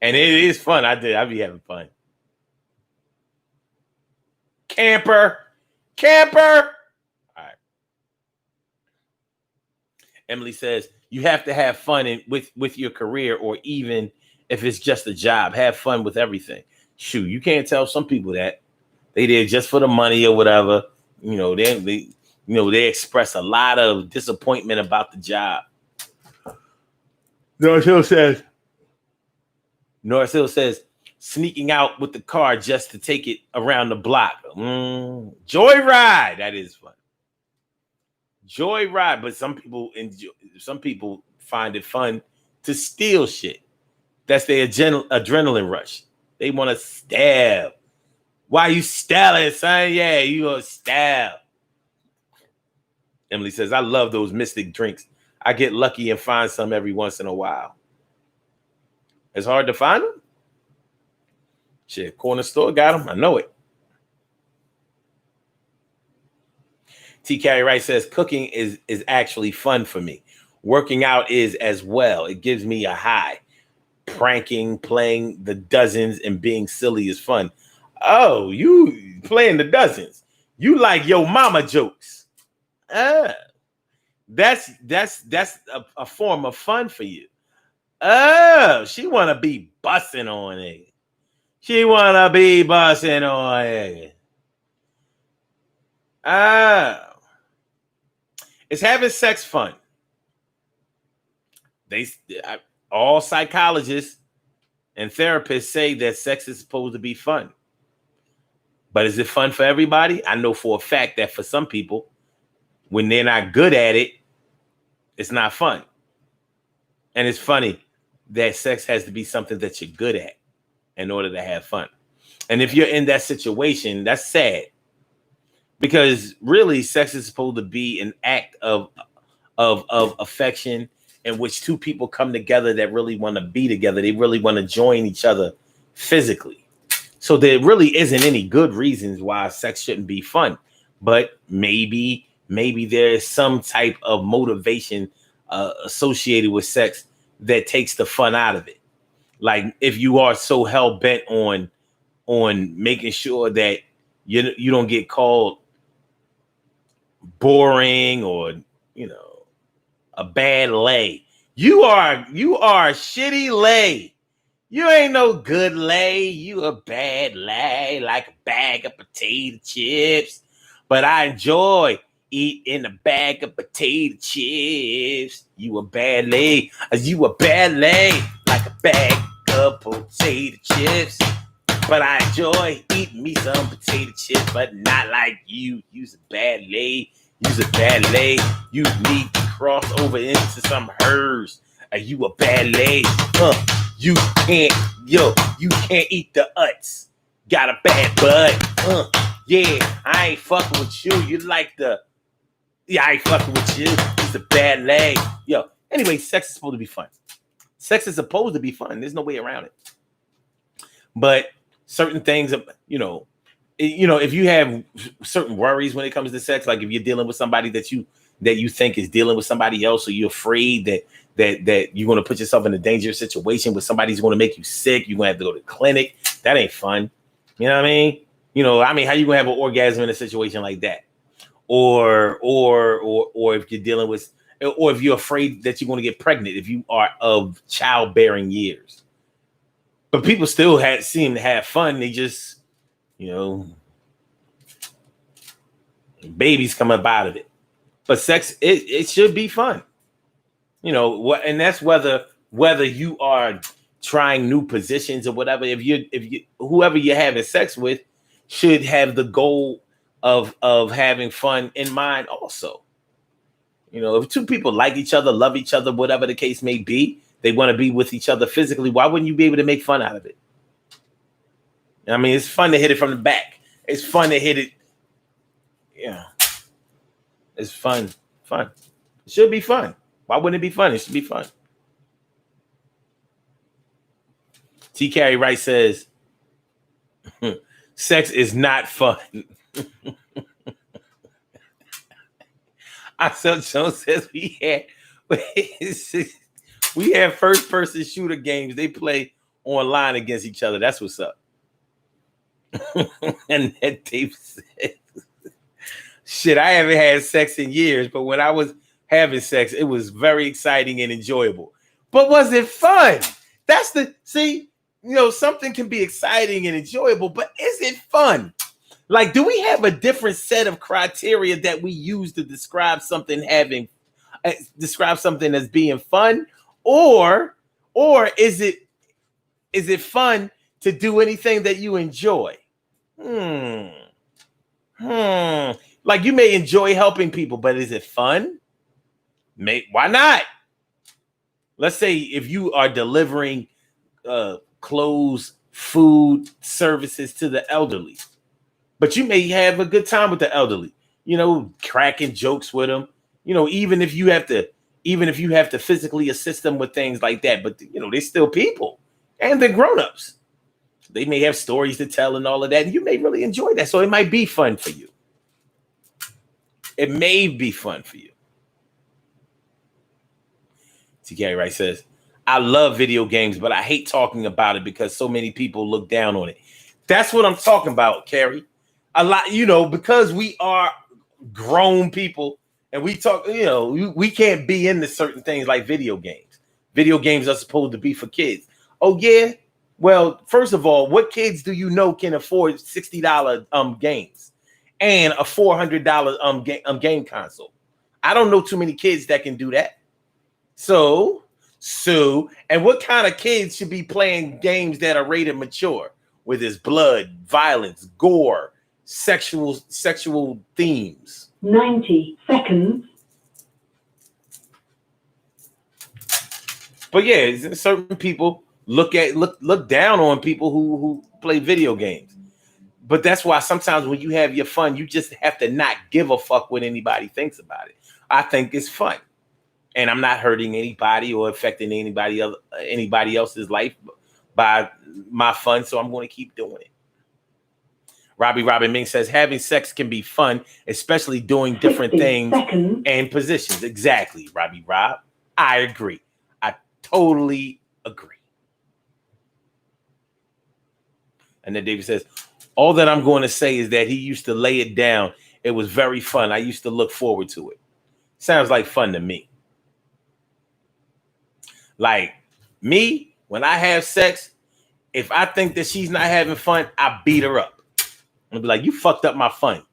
and it is fun. I be having fun. Camper. All right. Emily says you have to have fun with your career, or even if it's just a job, have fun with everything. Shoot, you can't tell some people that they did just for the money or whatever. They express a lot of disappointment about the job. Norris Hill says sneaking out with the car just to take it around the block. Joyride. That is fun. Joyride, but some people find it fun to steal shit. That's their adrenaline rush. They want to stab. Why you stealing, son? Yeah, you gonna stab. Emily says, I love those Mystic drinks. I get lucky and find some every once in a while. It's hard to find them? Shit, corner store got them. I know it. T. Carey Wright says, cooking is actually fun for me. Working out is as well. It gives me a high. Pranking, playing the dozens, and being silly is fun. Oh, you playing the dozens. You like your mama jokes. That's a form of fun for you. Oh, she want to be bussing on it. It's having sex fun. All psychologists and therapists say that sex is supposed to be fun. But is it fun for everybody? I know for a fact that for some people, when they're not good at it, it's not fun. And it's funny that sex has to be something that you're good at in order to have fun. And if you're in that situation, that's sad. Because really, sex is supposed to be an act of affection in which two people come together that really want to be together. They really want to join each other physically. So there really isn't any good reasons why sex shouldn't be fun. But maybe there is some type of motivation associated with sex that takes the fun out of it. Like if you are so hell bent on making sure that you don't get called boring or a bad lay. You are a shitty lay. You ain't no good lay. You a bad lay, like a bag of potato chips. But I enjoy eating a bag of potato chips. You a bad lay. You a bad lay, like a bag of potato chips. But I enjoy eating me some potato chips, but not like you. You's a bad lay. You's a bad lay. You need to cross over into some hers. Are you a bad lay? You can't eat the uts. Got a bad butt. Yeah, I ain't fucking with you. You like I ain't fucking with you. It's a bad lay. Yo, anyway, sex is supposed to be fun. Sex is supposed to be fun. There's no way around it. But certain things, if you have certain worries when it comes to sex, like if you're dealing with somebody that you think is dealing with somebody else, or you're afraid that you're going to put yourself in a dangerous situation where somebody's going to make you sick, you're going to have to go to the clinic. That ain't fun. You know what I mean? How you going to have an orgasm in a situation like that? Or if you're dealing with or if you're afraid that you're going to get pregnant if you are of childbearing years. But people still seem to have fun. They just, babies come up out of it. But sex, it should be fun. And that's whether you are trying new positions or whatever. If you whoever you're having sex with should have the goal of having fun in mind also. If two people like each other, love each other, whatever the case may be, they want to be with each other physically, why wouldn't you be able to make fun out of it? I mean, it's fun to hit it from the back. It's fun to hit it. It's fun. It should be fun. Why wouldn't it be fun? It should be fun. T. Carey Wright says, sex is not fun. Oxel Jones says we have first person shooter games. They play online against each other. That's what's up. And that Dave says, shit, I haven't had sex in years, but when I was having sex, it was very exciting and enjoyable. But was it fun? That's something can be exciting and enjoyable, but is it fun? Like, do we have a different set of criteria that we use to describe something as being fun, or is it fun to do anything that you enjoy? Like, you may enjoy helping people, but is it fun? Why not? Let's say if you are delivering clothes, food, services to the elderly, but you may have a good time with the elderly, cracking jokes with them, even if you have to physically assist them with things like that, but they're still people and they're grown-ups. They may have stories to tell and all of that, and you may really enjoy that. So it might be fun for you. It may be fun for you. T. Gary Wright says, I love video games, but I hate talking about it because so many people look down on it. That's what I'm talking about, Carrie. A lot, because we are grown people and we talk, we can't be into certain things like video games. Video games are supposed to be for kids. Oh, yeah. Well, first of all, what kids do you know can afford $60 games and a $400 game console? I don't know too many kids that can do that. So, and what kind of kids should be playing games that are rated mature with his blood, violence, gore, sexual themes? 90 seconds. But yeah, certain people look down on people who play video games. But that's why sometimes when you have your fun, you just have to not give a fuck what anybody thinks about it. I think it's fun. And I'm not hurting anybody or affecting anybody else's life by my fun, so I'm going to keep doing it. Robin Ming says having sex can be fun, especially doing different things and positions. Exactly, Rob. I agree. I totally agree. And then David says, all that I'm going to say is that he used to lay it down. It was very fun. I used to look forward to it. Sounds like fun to me. Like me, when I have sex, if I think that she's not having fun, I beat her up. I'll be like, you fucked up my fun.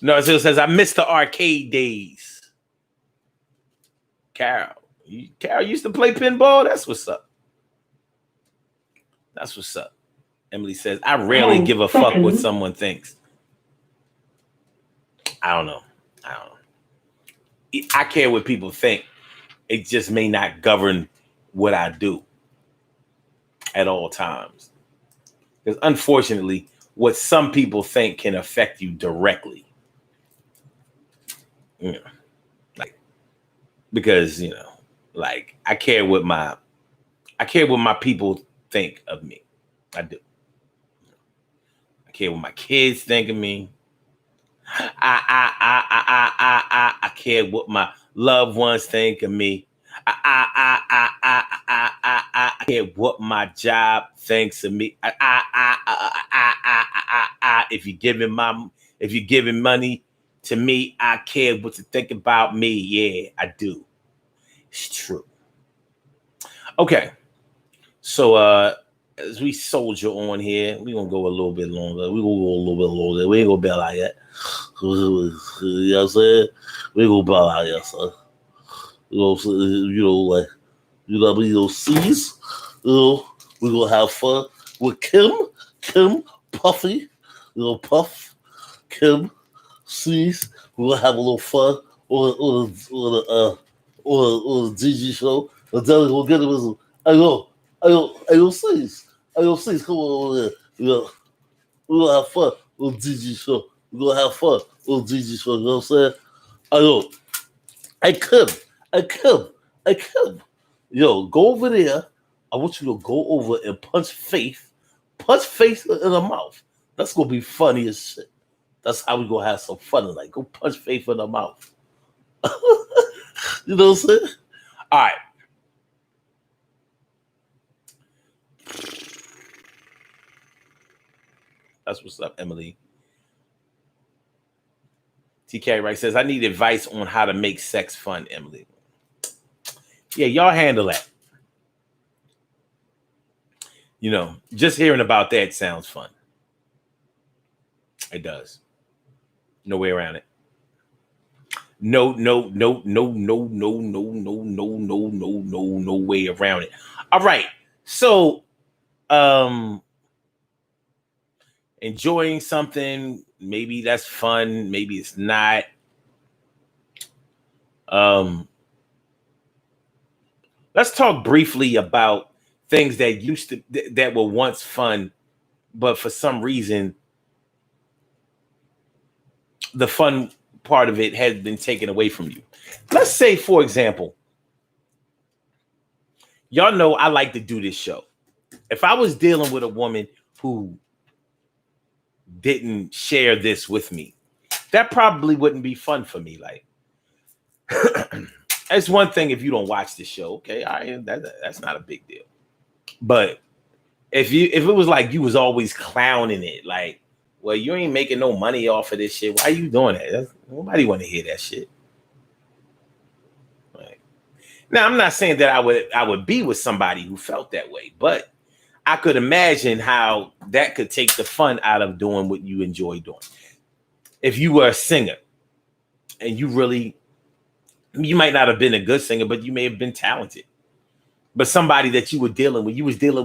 No, it says, I miss the arcade days. Carol used to play pinball? That's what's up. Emily says, I rarely give a fuck what someone thinks. I don't know. I care what people think. It just may not govern what I do at all times. Because unfortunately, what some people think can affect you directly. Because I care what my people think of me. I do. I care what my kids think of me. I care what my loved ones think of me. care what my job thinks of me. If you're giving money to me, I care what you think about me. Yeah, I do. It's true. Okay. So as we soldier on here, we're gonna go a little bit longer. We're gonna go a little bit longer. We ain't gonna be like that. You know what I'm saying? We ain't gonna be like that, son. Like, C's. We're gonna have fun with Kim, Puffy, Puff, Kim, C's. We're gonna have a little fun on the DG show. And then we'll get him with some, C's. C's, come on over there. We're gonna have fun on DG show. We're gonna have fun on DG show. You know what I'm saying? Kim. Yo, go over there. I want you to go over and punch Faith in the mouth. That's gonna be funny as shit. That's how we gonna have some fun tonight. Go punch Faith in the mouth. You know what I'm saying? All right. That's what's up, Emily. TK Wright says, I need advice on how to make sex fun, Emily. Yeah, y'all handle that. You know, just hearing about that sounds fun. It does. No way around it. No way around it. All right. So, enjoying something, maybe that's fun, maybe it's not. Let's talk briefly about things that were once fun, but for some reason, the fun part of it has been taken away from you. Let's say, for example, y'all know I like to do this show. If I was dealing with a woman who didn't share this with me, that probably wouldn't be fun for me. Like, it's one thing if you don't watch the show, okay, that's not a big deal. But if it was like you was always clowning it, like, well, you ain't making no money off of this shit. Why are you doing that? Nobody want to hear that shit. Right. Now, I'm not saying that I would be with somebody who felt that way, but I could imagine how that could take the fun out of doing what you enjoy doing. If you were a singer and you might not have been a good singer, but you may have been talented. But somebody that you was dealing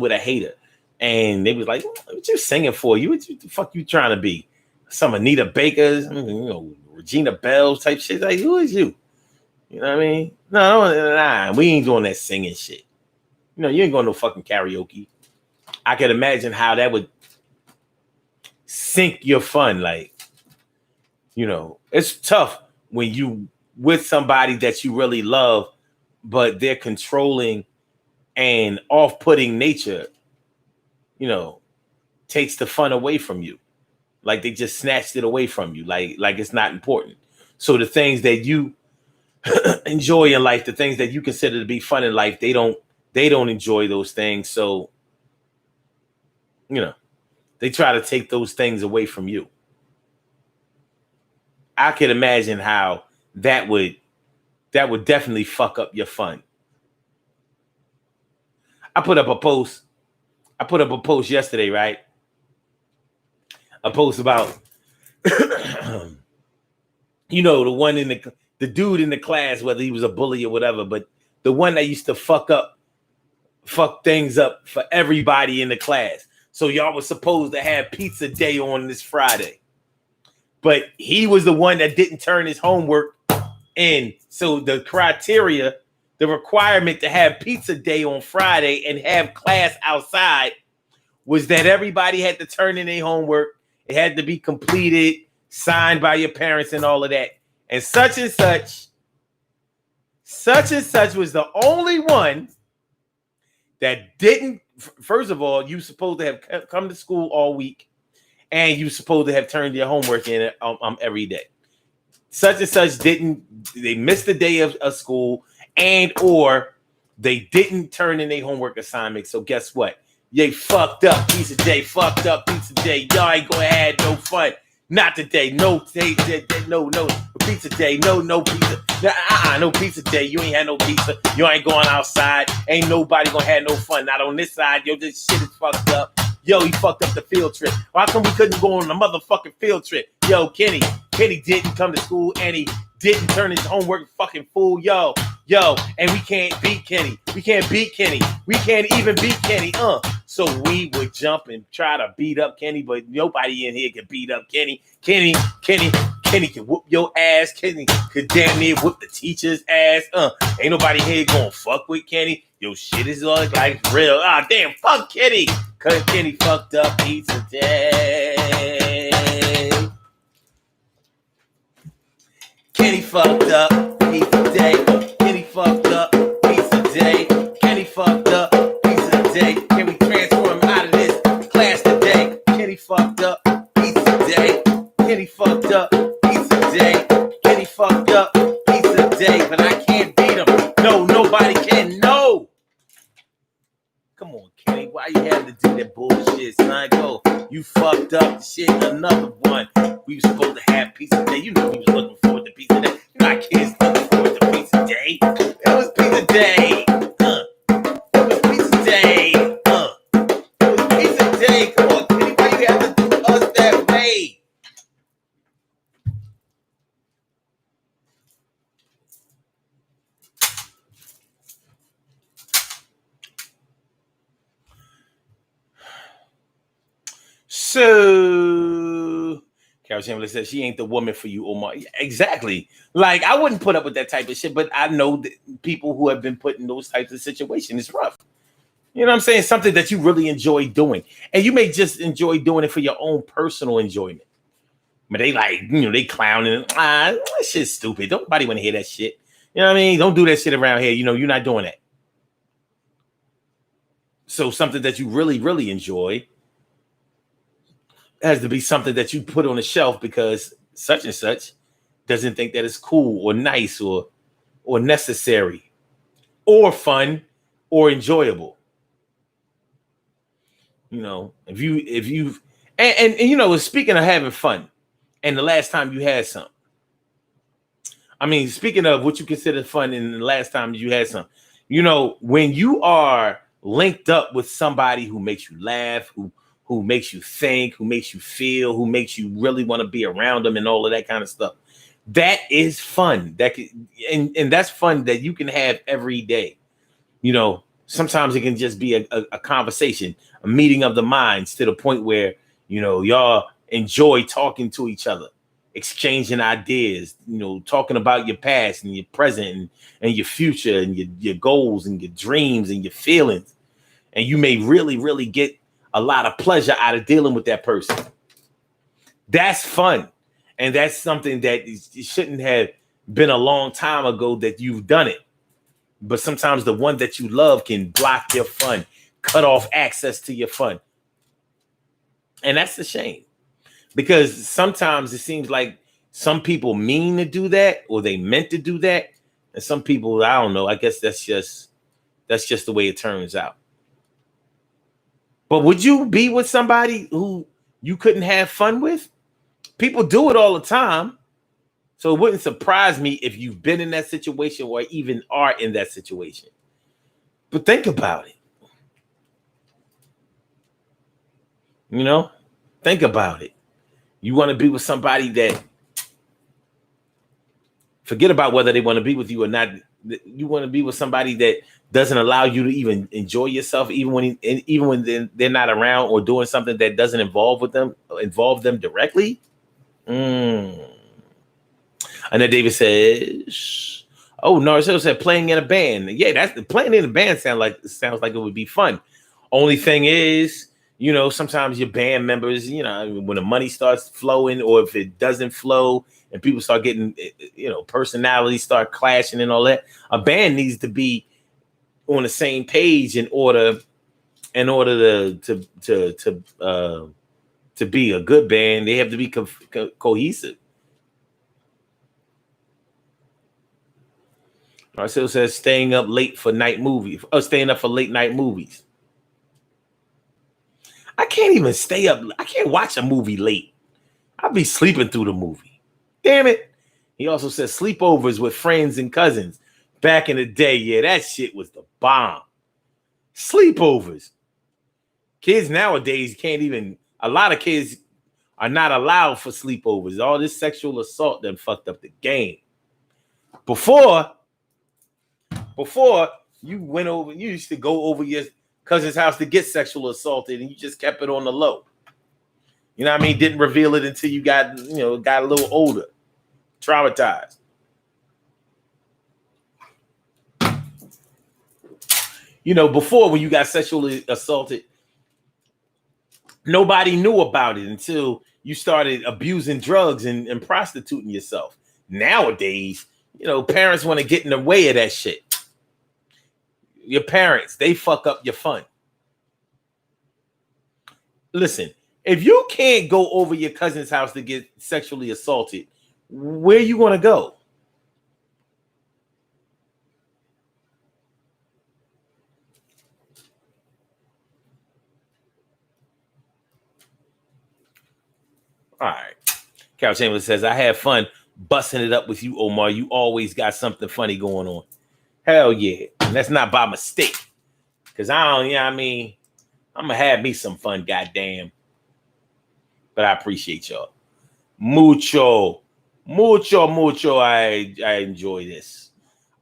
with a hater. And they was like, what you singing for? What the fuck you trying to be? Some Anita Bakers, Regina Bells type shit. Like, who is you? You know what I mean? No, we ain't doing that singing shit. You ain't going to no fucking karaoke. I could imagine how that would sink your fun. Like, it's tough when you with somebody that you really love, but they're controlling and off-putting nature, takes the fun away from you. Like they just snatched it away from you. Like it's not important. So the things that you enjoy in life, the things that you consider to be fun in life, they don't enjoy those things. So, they try to take those things away from you. I could imagine how that would definitely fuck up your fun. I put up a post yesterday, right? A post about, the one the dude in the class, whether he was a bully or whatever, but the one that used to fuck things up for everybody in the class. So y'all was supposed to have pizza day on this Friday, but he was the one that didn't turn his homework in. So the requirement to have pizza day on Friday and have class outside was that everybody had to turn in their homework. It had to be completed, signed by your parents and all of that. And such was the only one that didn't. First of all, you supposed to have come to school all week, and you supposed to have turned your homework in every day. Such and such didn't. They missed the day of school, and or They didn't turn in their homework assignment. So guess what? They fucked up. Pizza Day fucked up. Pizza Day. Y'all ain't gonna have no fun. Not today. No day. No. Pizza Day. No pizza. No pizza day. You ain't had no pizza. You ain't going outside. Ain't nobody gonna have no fun. Not on this side. Yo, this shit is fucked up. Yo, he fucked up the field trip. Why come we couldn't go on a motherfucking field trip? Yo, Kenny didn't come to school and he didn't turn his homework, fucking fool. Yo, and we can't beat Kenny. We can't beat Kenny. We can't even beat Kenny. So we would jump and try to beat up Kenny, but nobody in here can beat up Kenny. Kenny can whoop your ass. Kenny could damn near whoop the teacher's ass. Ain't nobody here gonna fuck with Kenny. Yo, shit is like real. Damn, fuck Kenny. Cause Kenny fucked up Pizza Day. Kenny fucked up Pizza Day. Kenny fucked up Pizza Day. Kenny fucked up Pizza Day. Can we transfer him out of this class today? Kenny fucked up Pizza Day. Kenny fucked up Pizza Day. Kenny fucked up Pizza Day. But I can't beat him. No, nobody can. No. Come on, Kenny. Why you had to do that bullshit, son? Go. You fucked up the shit. Another one. We were supposed to have Pizza Day. You know we was looking forward to Pizza Day. You know our kids looking forward to Pizza Day. It was Pizza Day. It was Pizza Day. It was Pizza Day. Come on, Kenny. Why you have to do us that way? So, Carol Chamberlain says she ain't the woman for you, Omar. Yeah, exactly. Like, I wouldn't put up with that type of shit, but I know that people who have been put in those types of situations, it's rough. You know what I'm saying? Something that you really enjoy doing. And you may just enjoy doing it for your own personal enjoyment. But they like, they clowning. That shit's stupid. Nobody want to hear that shit. You know what I mean? Don't do that shit around here. You're not doing that. So something that you really, really enjoy has to be something that you put on the shelf because such and such doesn't think that it's cool or nice or necessary or fun or enjoyable. If you've and speaking of having fun and the last time you had some. I mean, speaking of what you consider fun and the last time you had some, when you are linked up with somebody who makes you laugh, who makes you think, who makes you feel, who makes you really want to be around them and all of that kind of stuff. That is fun. And that's fun that you can have every day. Sometimes it can just be a conversation, a meeting of the minds to the point where, y'all enjoy talking to each other, exchanging ideas, talking about your past and your present and your future and your goals and your dreams and your feelings. And you may really, really get a lot of pleasure out of dealing with that person. That's fun. And that's something that it shouldn't have been a long time ago that you've done it. But sometimes the one that you love can block your fun, cut off access to your fun. And that's a shame. Because sometimes it seems like some people mean to do that or they meant to do that. And some people, I don't know, I guess that's just the way it turns out. But would you be with somebody who you couldn't have fun with? People do it all the time. So it wouldn't surprise me if you've been in that situation or even are in that situation. But think about it. Think about it. You want to be with somebody that, forget about whether they want to be with you or not. You want to be with somebody that doesn't allow you to even enjoy yourself, even when they're not around or doing something that doesn't involve them directly. And then David says, "Oh, Narcisse said playing in a band. Yeah, that's playing in a band sounds like it would be fun. Only thing is, sometimes your band members, when the money starts flowing, or if it doesn't flow, and people start getting, personalities start clashing and all that. A band needs to be on the same page in order to be a good band. They have to be cohesive." Marcel says staying up late for night movies, or staying up for late night movies. I can't even stay up. I can't watch a movie late. I'll be sleeping through the movie. Damn it. He also says sleepovers with friends and cousins. Back in the day, yeah, that shit was the bomb. Sleepovers. Kids nowadays can't even, a lot of kids are not allowed for sleepovers. All this sexual assault done fucked up the game. Before you went over, you used to go over your cousin's house to get sexual assaulted and you just kept it on the low. You know what I mean? Didn't reveal it until you got a little older, traumatized. Before when you got sexually assaulted, nobody knew about it until you started abusing drugs and prostituting yourself. Nowadays, parents want to get in the way of that shit. Your parents, they fuck up your fun. Listen, if you can't go over your cousin's house to get sexually assaulted, where you going to go? All right. Carol Chambers says, I had fun busting it up with you, Omar. You always got something funny going on. Hell yeah. And that's not by mistake. Because I'm going to have me some fun, goddamn. But I appreciate y'all. Mucho. I enjoy this.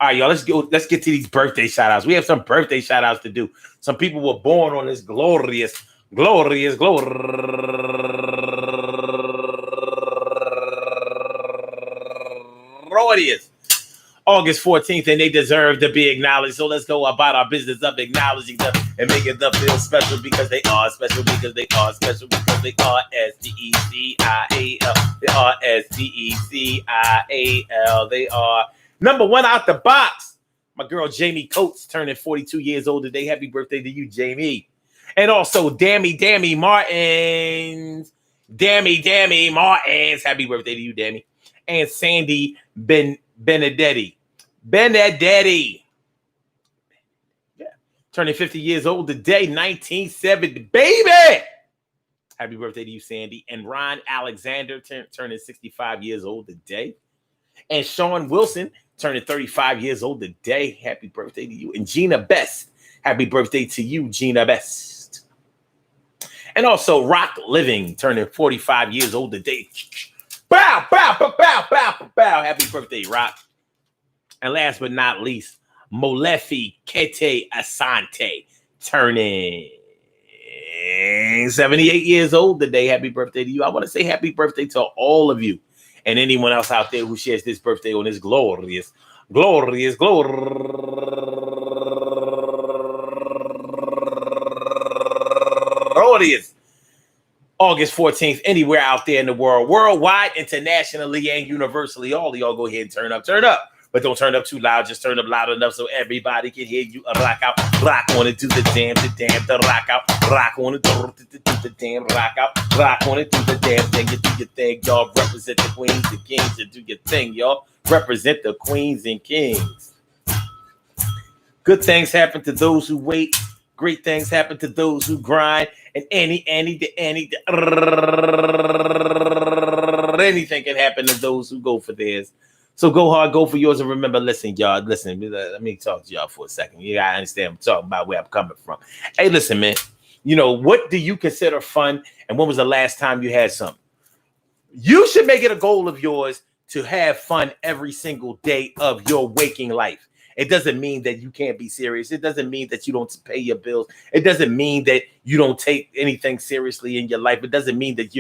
All right, y'all, let's get to these birthday shout outs. We have some birthday shout outs to do. Some people were born on this glorious August 14th, and they deserve to be acknowledged. So let's go about our business of acknowledging them and making them feel special because they are special, because they are special, because they are SDECIAL. They are SDECIAL. They are number one out the box. My girl Jamie Coates turning 42 years old today. Happy birthday to you, Jamie. And also Dammy Martins. Dammy Martins. Happy birthday to you, Dammy. And Sandy Benedetti. Yeah. Turning 50 years old today, 1970. Baby! Happy birthday to you, Sandy. And Ron Alexander turning 65 years old today. And Sean Wilson turning 35 years old today. Happy birthday to you. And Gina Best. Happy birthday to you, Gina Best. And also Rock Living turning 45 years old today. Bow. Happy birthday, Rock. And last but not least, Molefi Kete Asante turning 78 years old today. Happy birthday to you. I want to say happy birthday to all of you and anyone else out there who shares this birthday on this glorious August 14th, anywhere out there in the world, worldwide, internationally, and universally. All of y'all go ahead and turn up. But don't turn up too loud. Just turn up loud enough so everybody can hear you. Rock out. Rock on it. Do the damn. The rock out. Rock on it. Do the damn. Rock out. Rock on it. Do the damn thing. You do your thing, y'all. Represent the queens and kings. You do your thing, y'all. Represent the queens and kings. Good things happen to those who wait. Great things happen to those who grind. And anything can happen to those who go for theirs. So go hard, go for yours, and remember, listen, y'all, let me talk to y'all for a second. You gotta understand I'm talking about where I'm coming from. Hey, listen, man, what do you consider fun, and when was the last time you had something? You should make it a goal of yours to have fun every single day of your waking life. It doesn't mean that you can't be serious. It doesn't mean that you don't pay your bills. It doesn't mean that you don't take anything seriously in your life. It doesn't mean that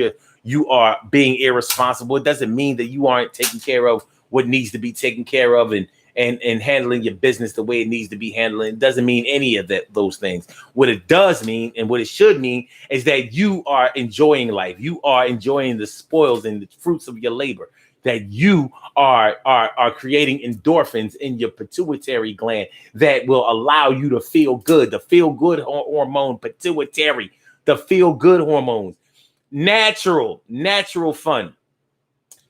you are being irresponsible. It doesn't mean that you aren't taking care of what needs to be taken care of and handling your business the way it needs to be handled. It doesn't mean any of those things. What it does mean and what it should mean is that you are enjoying life. You are enjoying the spoils and the fruits of your labor. That you are creating endorphins in your pituitary gland that will allow you to feel good. The feel good hormone, pituitary, the feel good hormones, natural fun,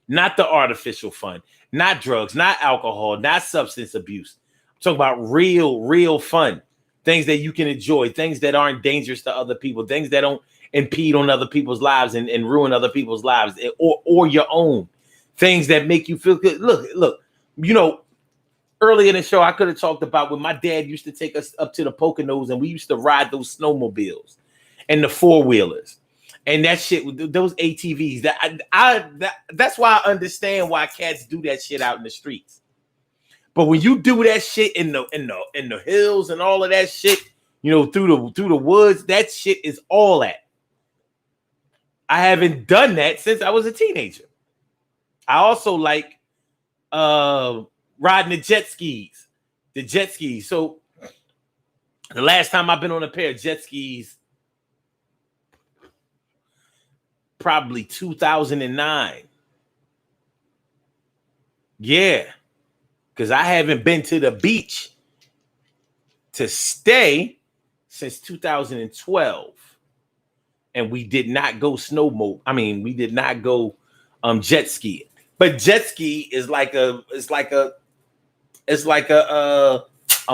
not the artificial fun, not drugs, not alcohol, not substance abuse. Talk about real fun. Things that you can enjoy, things that aren't dangerous to other people, things that don't impede on other people's lives and ruin other people's lives or your own. Things that make you feel good. Look, you know, earlier in the show, I could have talked about when my dad used to take us up to the Poconos and we used to ride those snowmobiles and the four-wheelers. And that shit, those ATVs, that's why I understand why cats do that shit out in the streets. But when you do that shit in the hills and all of that shit, you know, through the woods, that shit is all that. I haven't done that since I was a teenager. I also like riding the jet skis. So the last time I've been on a pair of jet skis, probably 2009. Yeah, because I haven't been to the beach to stay since 2012. And we did not go we did not go jet skiing. But jet ski is like a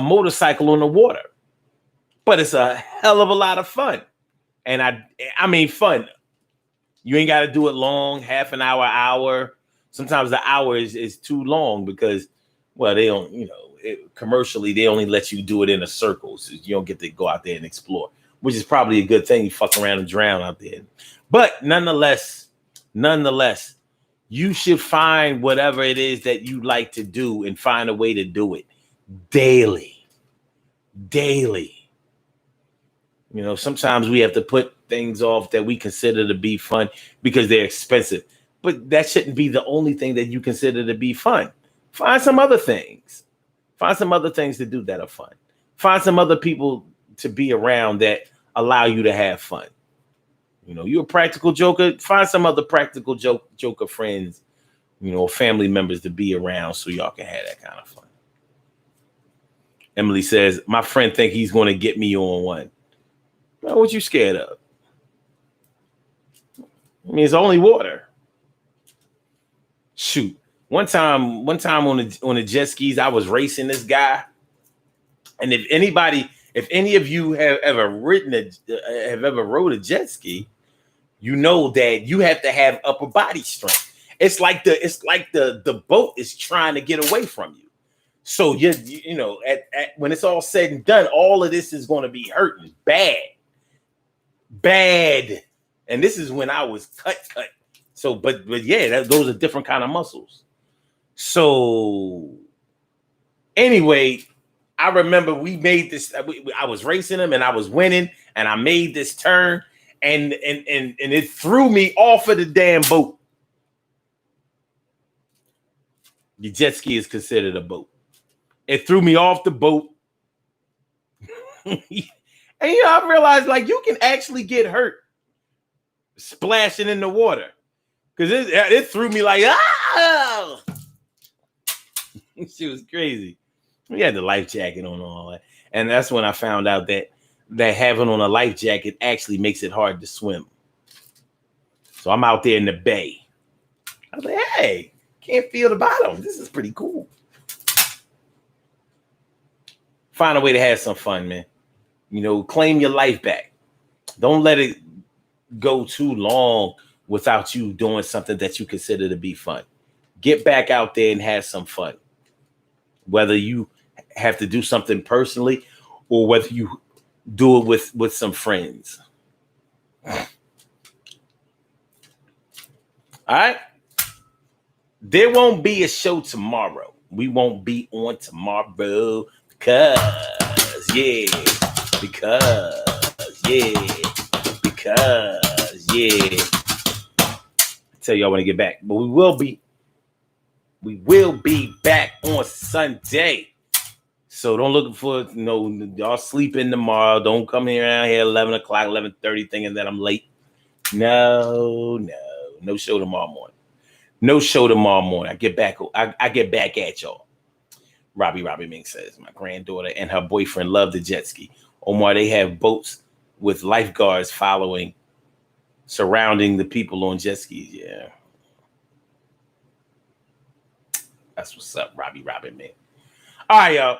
motorcycle on the water. But it's a hell of a lot of fun. And I mean fun. You ain't got to do it long, half an hour. Sometimes the hour is too long because, well, they don't, you know, commercially, they only let you do it in a circle. So you don't get to go out there and explore, which is probably a good thing. You fuck around and drown out there. But nonetheless, you should find whatever it is that you like to do and find a way to do it daily. You know, sometimes we have to put things off that we consider to be fun because they're expensive. But that shouldn't be the only thing that you consider to be fun. Find some other things. Find some other things to do that are fun. Find some other people to be around that allow you to have fun. You know, you're a practical joker. Find some other practical joker friends, you know, family members to be around so y'all can have that kind of fun. Emily says, my friend think he's going to get me on one. Well, what you scared of? I mean, it's only water. Shoot. One time on the jet skis, I was racing this guy. And if any of you have ever rode a jet ski, you know that you have to have upper body strength. It's like the boat is trying to get away from you. So you know, when it's all said and done, all of this is going to be hurting bad. And this is when I was cut. So, but yeah, those are different kind of muscles. So anyway, I remember we made this. I was racing him and I was winning, and I made this turn, and it threw me off of the damn boat. The jet ski is considered a boat. It threw me off the boat. And you know, I realized like you can actually get hurt splashing in the water because it threw me like she was crazy. We had the life jacket on and all that, and that's when I found out that having on a life jacket actually makes it hard to swim. So I'm out there in the bay. I was like, hey, can't feel the bottom. This is pretty cool. Find a way to have some fun, man. You know, claim your life back. Don't let it go too long without you doing something that you consider to be fun. Get back out there and have some fun. Whether you have to do something personally or whether you do it with some friends. All right. There won't be a show tomorrow. We won't be on tomorrow because I tell you I want to get back, but we will be back on Sunday. So don't look for y'all sleeping tomorrow. Don't come here around here 11 o'clock, 11:30 thinking that I'm late. No show tomorrow morning. No show tomorrow morning. I get back at y'all. Robbie Ming says my granddaughter and her boyfriend love the jet ski. Omar, they have boats with lifeguards surrounding the people on jet skis. Yeah. That's what's up, Robbie Ming. All right, y'all.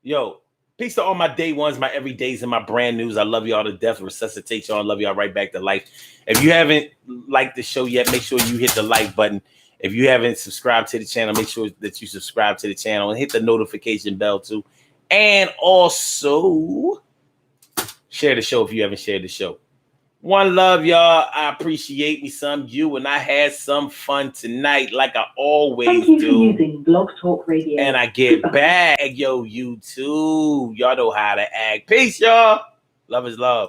Yo, peace to all my day ones, my everydays, and my brand news. I love y'all to death. Resuscitate y'all. I love y'all right back to life. If you haven't liked the show yet, make sure you hit the like button. If you haven't subscribed to the channel, make sure that you subscribe to the channel and hit the notification bell too. And also share the show if you haven't shared the show. One love, y'all. I appreciate me some you, and I had some fun tonight, like I always Thank you for do. using Blog Talk Radio. And I get back. Yo, you too. Y'all know how to act. Peace, y'all. Love is love.